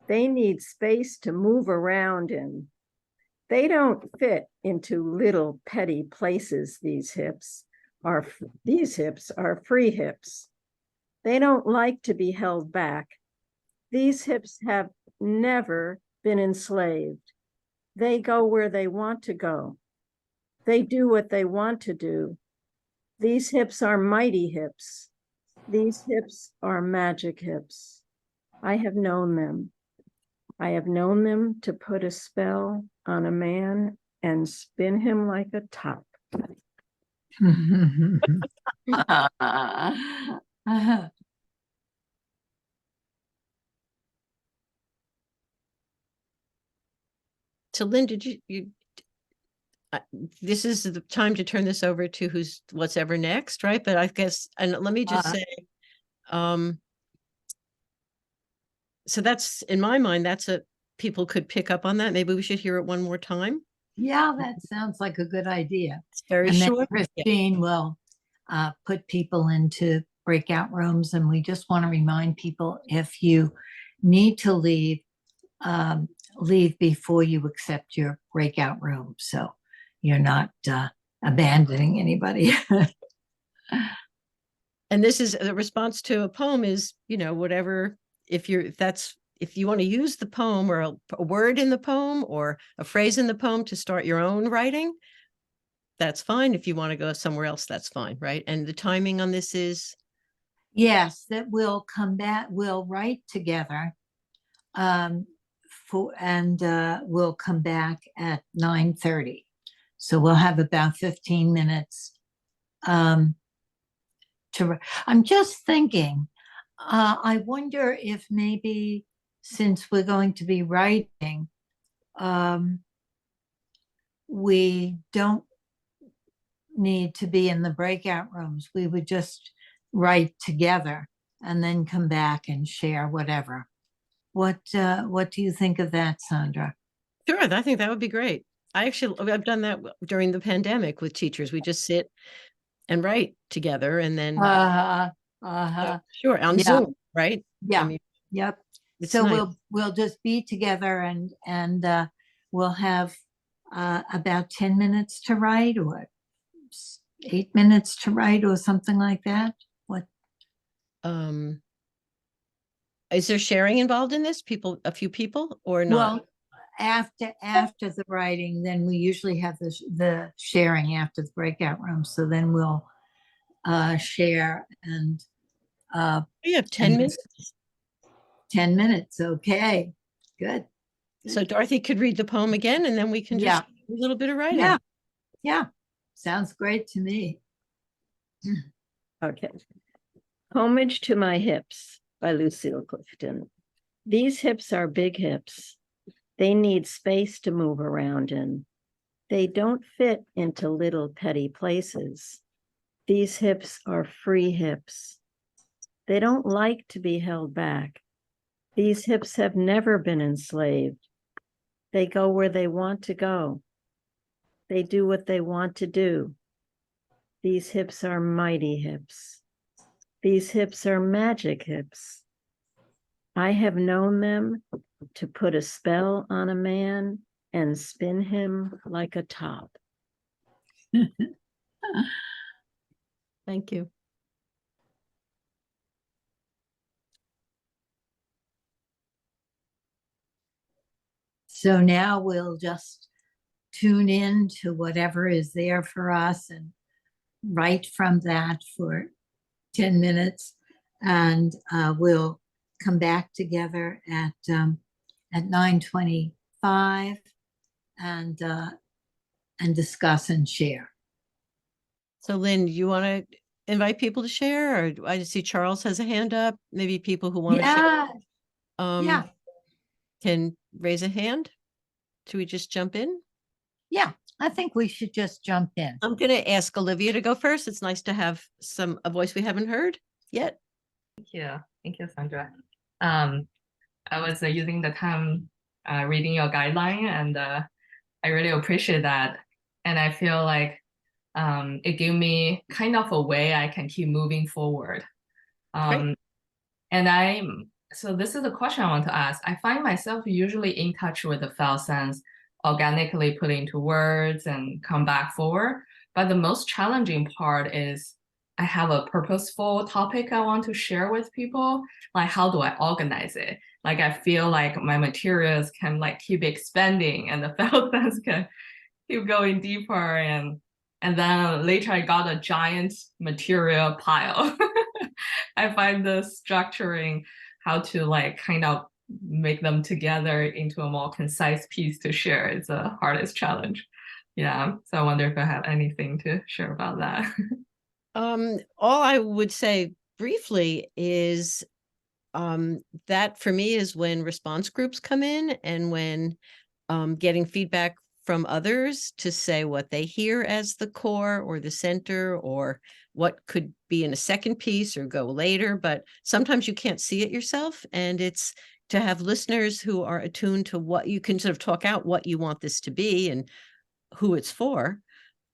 They need space to move around in. They don't fit into little petty places. These hips are free hips. They don't like to be held back. These hips have never been enslaved. They go where they want to go. They do what they want to do. These hips are mighty hips. These hips are magic hips. I have known them. I have known them to put a spell on a man and spin him like a top. So Lynn, did you this is the time to turn this over to what's ever next, right? But I guess, and let me just say, so that's, in my mind, that's people could pick up on that. Maybe we should hear it one more time. Yeah, that sounds like a good idea. It's very And then short. Christine will put people into breakout rooms, and we just want to remind people, if you need to leave, leave before you accept your breakout room, so you're not abandoning anybody. And this is a response to a poem is, whatever, if you want to use the poem or a word in the poem or a phrase in the poem to start your own writing, that's fine. If you want to go somewhere else, that's fine, right? And the timing on this is? Yes, that we'll come back, we'll write together, we'll come back at 9:30. So we'll have about 15 minutes. I'm just thinking, I wonder if maybe, since we're going to be writing, we don't need to be in the breakout rooms. We would just write together and then come back and share whatever. What do you think of that, Sondra? Sure, I think that would be great. I've done that during the pandemic with teachers. We just sit and write together, and then sure, on Zoom, right? Yeah. I mean, yep. So nice. we'll just be together, and we'll have about 10 minutes to write, or 8 minutes to write, or something like that. What? Is there sharing involved in this? A few people, or not? Well, after the writing, then we usually have the sharing after the breakout room. So then we'll share, and we have 10 minutes. 10 minutes. Okay, good. So Dorothy could read the poem again, and then we can just do a little bit of writing. Yeah, sounds great to me. Okay. Homage to My Hips by Lucille Clifton. These hips are big hips. They need space to move around in. They don't fit into little petty places. These hips are free hips. They don't like to be held back. These hips have never been enslaved. They go where they want to go. They do what they want to do. These hips are mighty hips. These hips are magic hips. I have known them to put a spell on a man and spin him like a top. Thank you. So now we'll just tune in to whatever is there for us and write from that for 10 minutes, and we'll come back together at 9:25 and discuss and share. So Lynn, you want to invite people to share, or I see Charles has a hand up? Maybe people who want to share can raise a hand. Should we just jump in? Yeah, I think we should just jump in. I'm going to ask Olivia to go first. It's nice to have a voice we haven't heard yet. Thank you, Sondra. I was using the time reading your guideline, and I really appreciate that. And I feel like it gave me kind of a way I can keep moving forward. So this is a question I want to ask. I find myself usually in touch with the felt sense, organically put into words and come back forward. But the most challenging part is I have a purposeful topic I want to share with people. Like, how do I organize it? Like, I feel like my materials can keep expanding, and the felt sense can keep going deeper. And then later I got a giant material pile. I find the structuring, how to kind of make them together into a more concise piece to share is the hardest challenge. Yeah. So I wonder if I have anything to share about that. All I would say briefly is that for me is when response groups come in, and when getting feedback from others to say what they hear as the core or the center, or what could be in a second piece or go later. But sometimes you can't see it yourself, and it's to have listeners who are attuned to what you can sort of talk out what you want this to be and who it's for.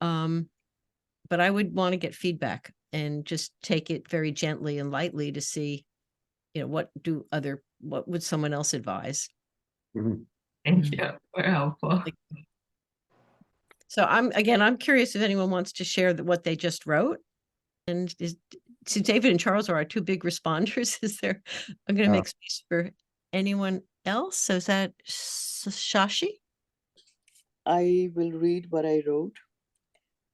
But I would want to get feedback and just take it very gently and lightly to see, what would someone else advise? Thank you. Very helpful. So I'm curious if anyone wants to share what they just wrote. And so David and Charles are our two big responders. I'm going to make space for anyone else. So is that Shashi? I will read what I wrote.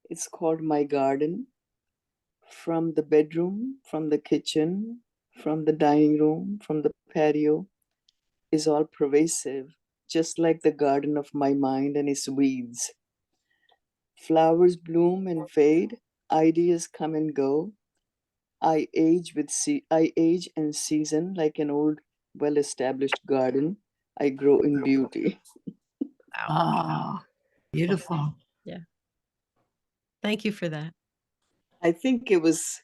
It's called My Garden. From the bedroom, from the kitchen, from the dining room, from the patio, is all pervasive, just like the garden of my mind and its weeds. Flowers bloom and fade, ideas come and go. I age and season like an old, well-established garden. I grow in beauty. Oh, beautiful. Yeah. Thank you for that. I think it was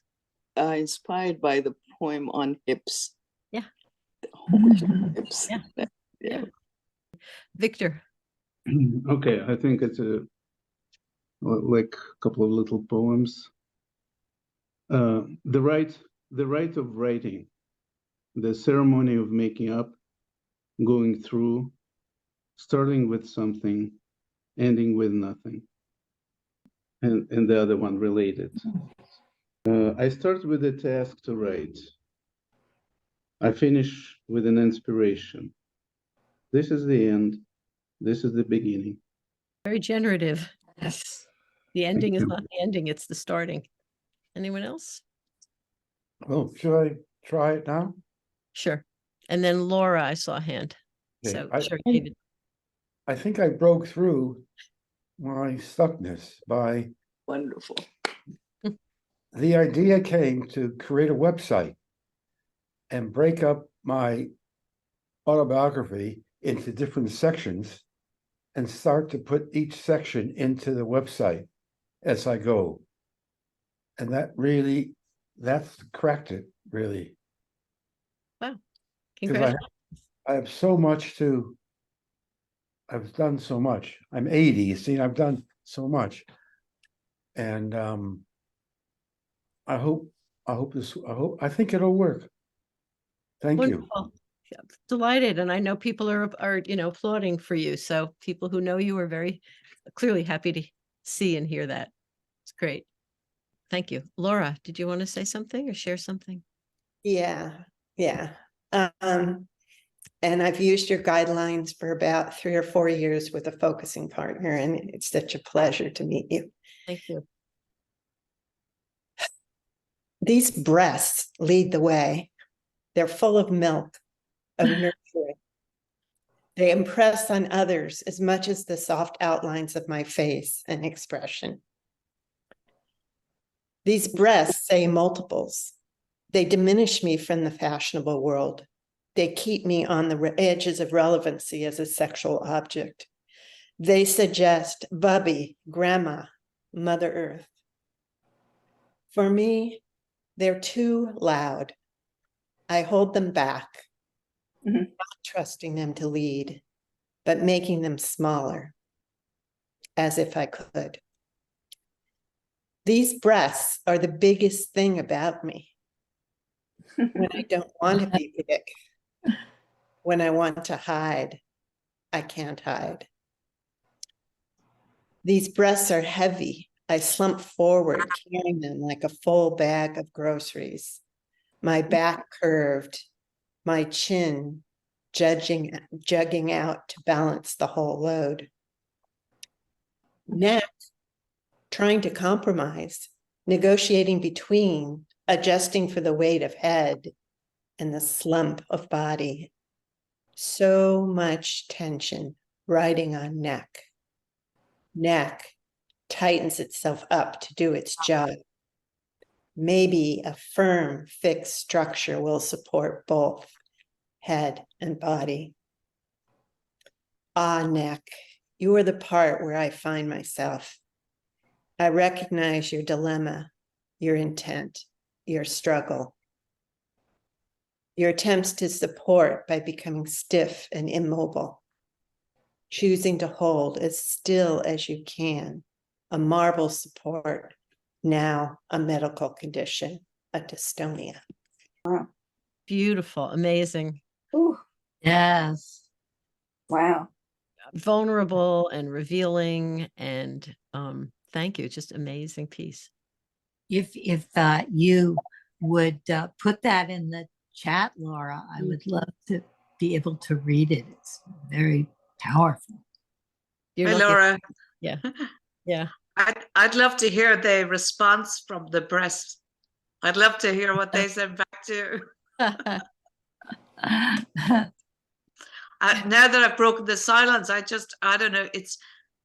inspired by the poem on hips. Yeah. Hips. Yeah. Yeah. Victor. Okay, I think it's like a couple of little poems. The right of writing, the ceremony of making up, going through, starting with something, ending with nothing, and the other one related. I start with a task to write. I finish with an inspiration. This is the end. This is the beginning. Very generative. Yes. The ending is not the ending, it's the starting. Anyone else? Oh, should I try it now? Sure. And then Laura, I saw a hand. Okay, So sure, David. I think I broke through my stuckness by Wonderful. the idea came to create a website and break up my autobiography into different sections and start to put each section into the website as I go. And that's cracked it, really. Wow. Because Congratulations. I have so much I've done so much. I'm 80, you see, I've done so much. And I think it'll work. Thank you. Wonderful. Yeah, delighted. And I know people are applauding for you. So people who know you are very clearly happy to see and hear that. It's great. Thank you. Laura, did you want to say something or share something? Yeah. And I've used your guidelines for about 3 or 4 years with a focusing partner, and it's such a pleasure to meet you. Thank you. These breasts lead the way. They're full of milk, of nurturing. They impress on others as much as the soft outlines of my face and expression. These breasts say multiples. They diminish me from the fashionable world. They keep me on the edges of relevancy as a sexual object. They suggest Bubby, Grandma, Mother Earth. For me, they're too loud. I hold them back, not trusting them to lead, but making them smaller, as if I could. These breasts are the biggest thing about me. When I don't want to be big, when I want to hide, I can't hide. These breasts are heavy. I slump forward, carrying them like a full bag of groceries. My back curved, my chin jugging out to balance the whole load. Neck, trying to compromise, negotiating between, adjusting for the weight of head and the slump of body. So much tension riding on neck. Neck tightens itself up to do its job. Maybe a firm, fixed structure will support both head and body. Ah, neck, you are the part where I find myself. I recognize your dilemma, your intent, your struggle. Your attempts to support by becoming stiff and immobile. Choosing to hold as still as you can, a marble support, now a medical condition, a dystonia. Beautiful, amazing. Ooh, Yes. wow. Vulnerable and revealing, and thank you, just amazing piece. If you would put that in the chat, Laura, I would love to be able to read it. It's very powerful. You're Hi, lucky. Laura. Yeah. Yeah. I'd love to hear the response from the breast. I'd love to hear what they said back to you. Now that I've broken the silence, I don't know.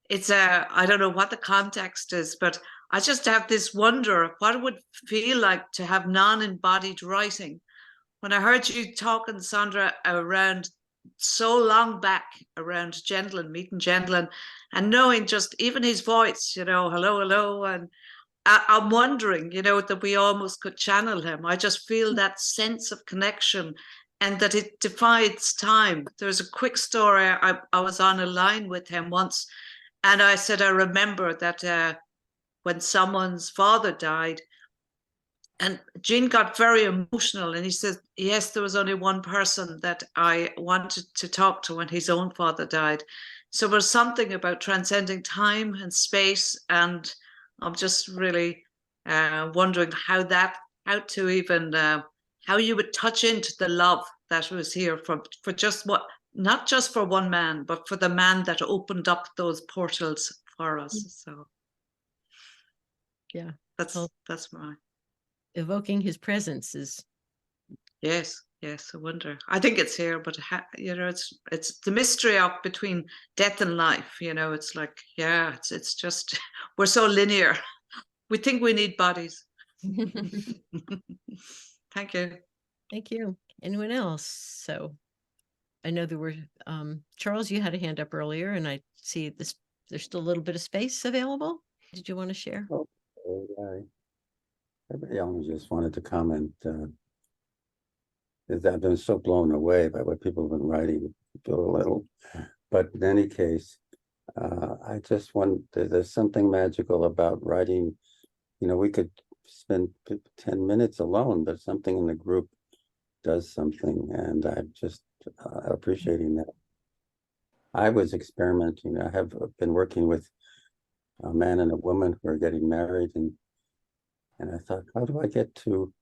I don't know what the context is, but I just have this wonder of what it would feel like to have non-embodied writing. When I heard you talking, Sondra, around so long back around Gendlin, meeting Gendlin, and knowing just even his voice, hello, hello, and I'm wondering, that we almost could channel him. I just feel that sense of connection and that it defies time. There's a quick story. I was on a line with him once, and I said, I remember that when someone's father died, and Gene got very emotional, and he said, yes, there was only one person that I wanted to talk to when his own father died. So there's something about transcending time and space, and I'm just really wondering how you would touch into the love that was here for just not just for one man, but for the man that opened up those portals for us. So Yeah, that's my evoking his presence is. Yes, I wonder. I think it's here, but it's the mystery of between death and life. It's like, yeah, it's just we're so linear. We think we need bodies. Thank you. Thank you. Anyone else? So I know there were Charles, you had a hand up earlier, and I see this. There's still a little bit of space available. Did you want to share? Oh, I only just wanted to comment. I've been so blown away by what people have been writing. I feel a little, but in any case, I just want. There's something magical about writing. We could spend 10 minutes alone, but something in the group does something, and I'm just appreciating that. I was experimenting. I have been working with a man and a woman who are getting married, and I thought, how do I get to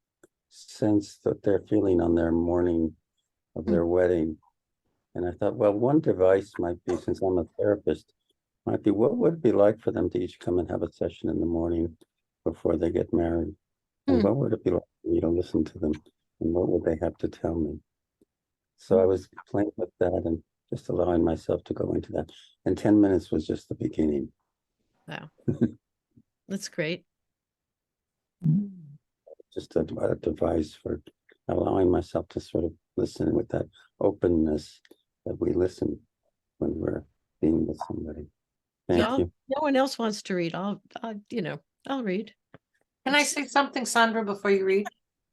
sense that they're feeling on their morning of their wedding? And I thought, well, one device might be, since I'm a therapist, might be what would it be like for them to each come and have a session in the morning before they get married? And what would it be like for me to listen to them? And what would they have to tell me? So I was playing with that and just allowing myself to go into that. And 10 minutes was just the beginning. Wow. That's great. Just a device for allowing myself to sort of listen with that openness that we listen when we're being with somebody. Thank you. No one else wants to read. I'll read. Can I say something, Sondra, before you read?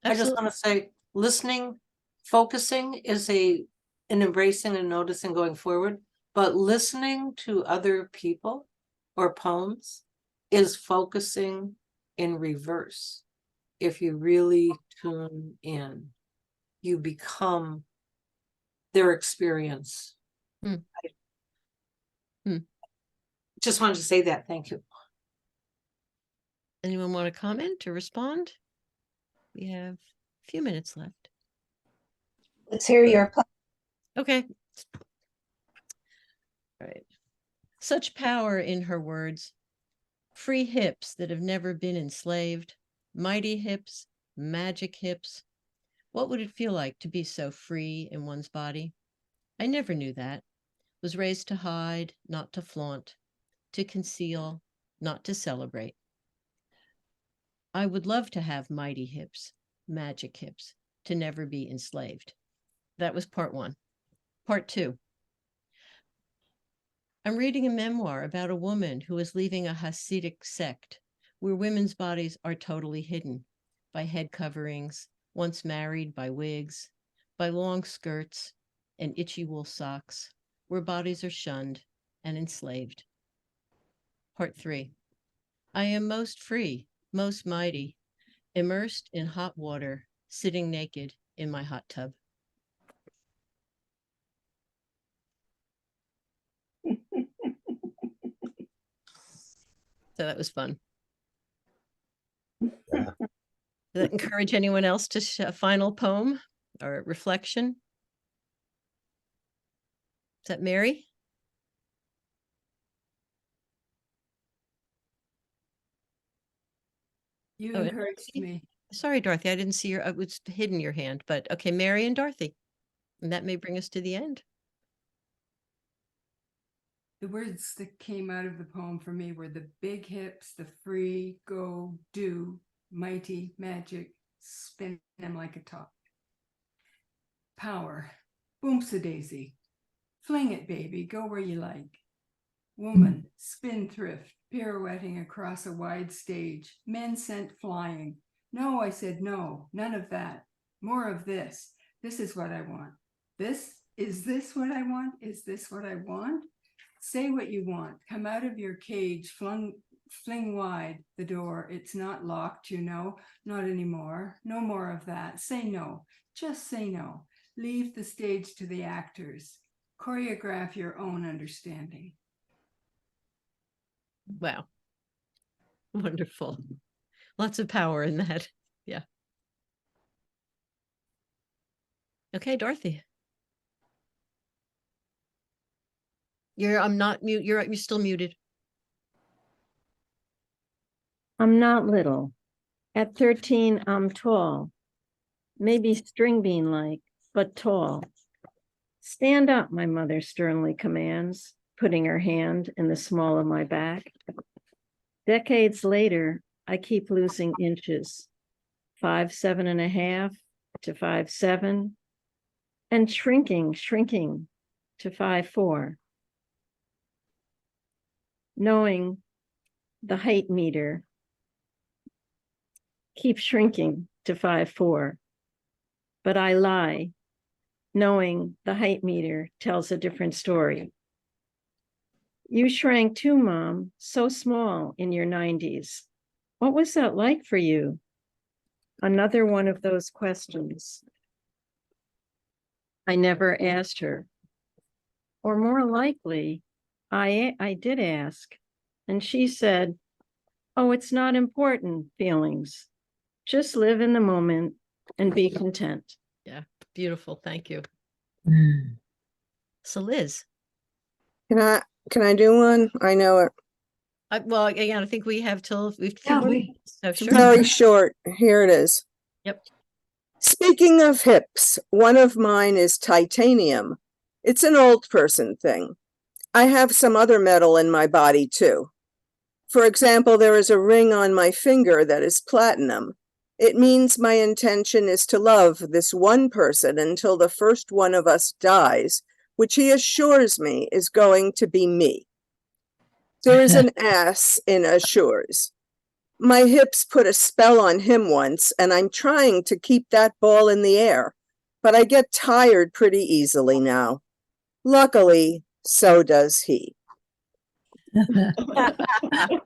Absolutely. I just want to say, listening, focusing is an embracing and noticing going forward, but listening to other people or poems is focusing in reverse. If you really tune in, you become their experience. Just wanted to say that. Thank you. Anyone want to comment or respond? We have a few minutes left. Let's hear your plan. Okay. All right. Such power in her words. Free hips that have never been enslaved. Mighty hips, magic hips. What would it feel like to be so free in one's body? I never knew that. Was raised to hide, not to flaunt, to conceal, not to celebrate. I would love to have mighty hips, magic hips, to never be enslaved. That was part one. Part two. I'm reading a memoir about a woman who is leaving a Hasidic sect where women's bodies are totally hidden by head coverings, once married, by wigs, by long skirts and itchy wool socks, where bodies are shunned and enslaved. Part 3. I am most free, most mighty, immersed in hot water, sitting naked in my hot tub. So that was fun. Yeah. Does that encourage anyone else to a final poem or reflection? Is that Mary? You Oh, encouraged me. Sorry, Dorothy, I didn't see your, it was hidden your hand, but okay, Mary and Dorothy. And that may bring us to the end. The words that came out of the poem for me were the big hips, the free, go, do, mighty, magic, spin them like a top. Power, boomsa daisy, fling it, baby, go where you like. Woman, spendthrift, pirouetting across a wide stage, men sent flying. No, I said, no, none of that. More of this. This is what I want. Is this what I want? Is this what I want? Say what you want. Come out of your cage, fling wide the door. It's not locked, you know, not anymore. No more of that. Say no. Just say no. Leave the stage to the actors. Choreograph your own understanding. Wow. Wonderful. Lots of power in that. Yeah. Okay, Dorothy. I'm not mute. You're still muted. I'm not little. At 13, I'm tall. Maybe string bean like, but tall. Stand up, my mother sternly commands, putting her hand in the small of my back. Decades later, I keep losing inches, 5'7.5" to 5'7", and shrinking to 5'4". Knowing the height meter keeps shrinking to 5'4", but I lie, knowing the height meter tells a different story. You shrank too, Mom, so small in your 90s. What was that like for you? Another one of those questions I never asked her. Or more likely, I did ask, and she said, oh, it's not important, feelings. Just live in the moment and be content. Yeah, beautiful. Thank you. Mm. So Liz. Can I do one? I know it. Well, again, I think we have till so sure. Very short. Here it is. Yep. Speaking of hips, one of mine is titanium. It's an old person thing. I have some other metal in my body too. For example, there is a ring on my finger that is platinum. It means my intention is to love this one person until the first one of us dies, which he assures me is going to be me. There is an ass in assures. My hips put a spell on him once, and I'm trying to keep that ball in the air, but I get tired pretty easily now. Luckily, so does he.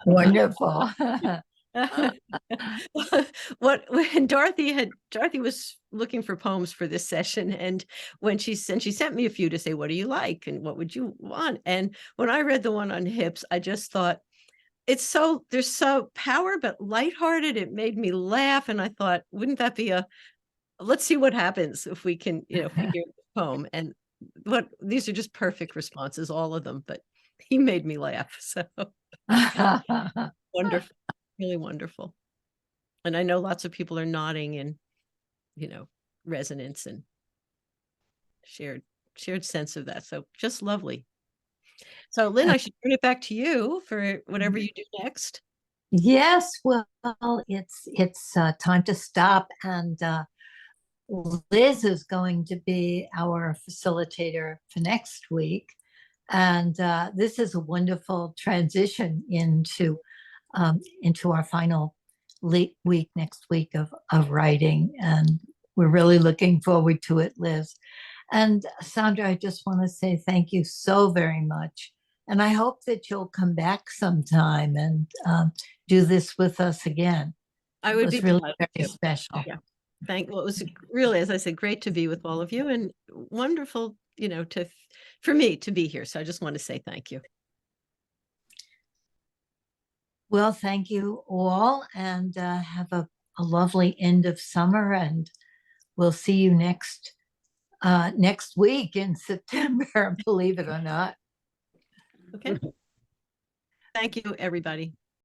Wonderful. When Dorothy was looking for poems for this session, and when she sent me a few to say, what do you like and what would you want? And when I read the one on hips, I just thought there's so power but lighthearted. It made me laugh, and I thought, wouldn't that be let's see what happens if we can, if we hear the poem. And these are just perfect responses, all of them, but he made me laugh. So wonderful, really wonderful. And I know lots of people are nodding in, resonance and shared sense of that. So just lovely. So Lynn, I should turn it back to you for whatever you do next. Yes, well, it's time to stop, and Liz is going to be our facilitator for next week. And this is a wonderful transition into our final week next week of writing. And we're really looking forward to it, Liz. And Sondra, I just want to say thank you so very much. And I hope that you'll come back sometime and do this with us again. I would be really delighted very to. special. Yeah. Well, it was really, as I said, great to be with all of you, and wonderful, for me to be here. So I just want to say thank you. Well, thank you all, and have a lovely end of summer, and we'll see you next week in September, believe it or not. Okay. Thank you, everybody.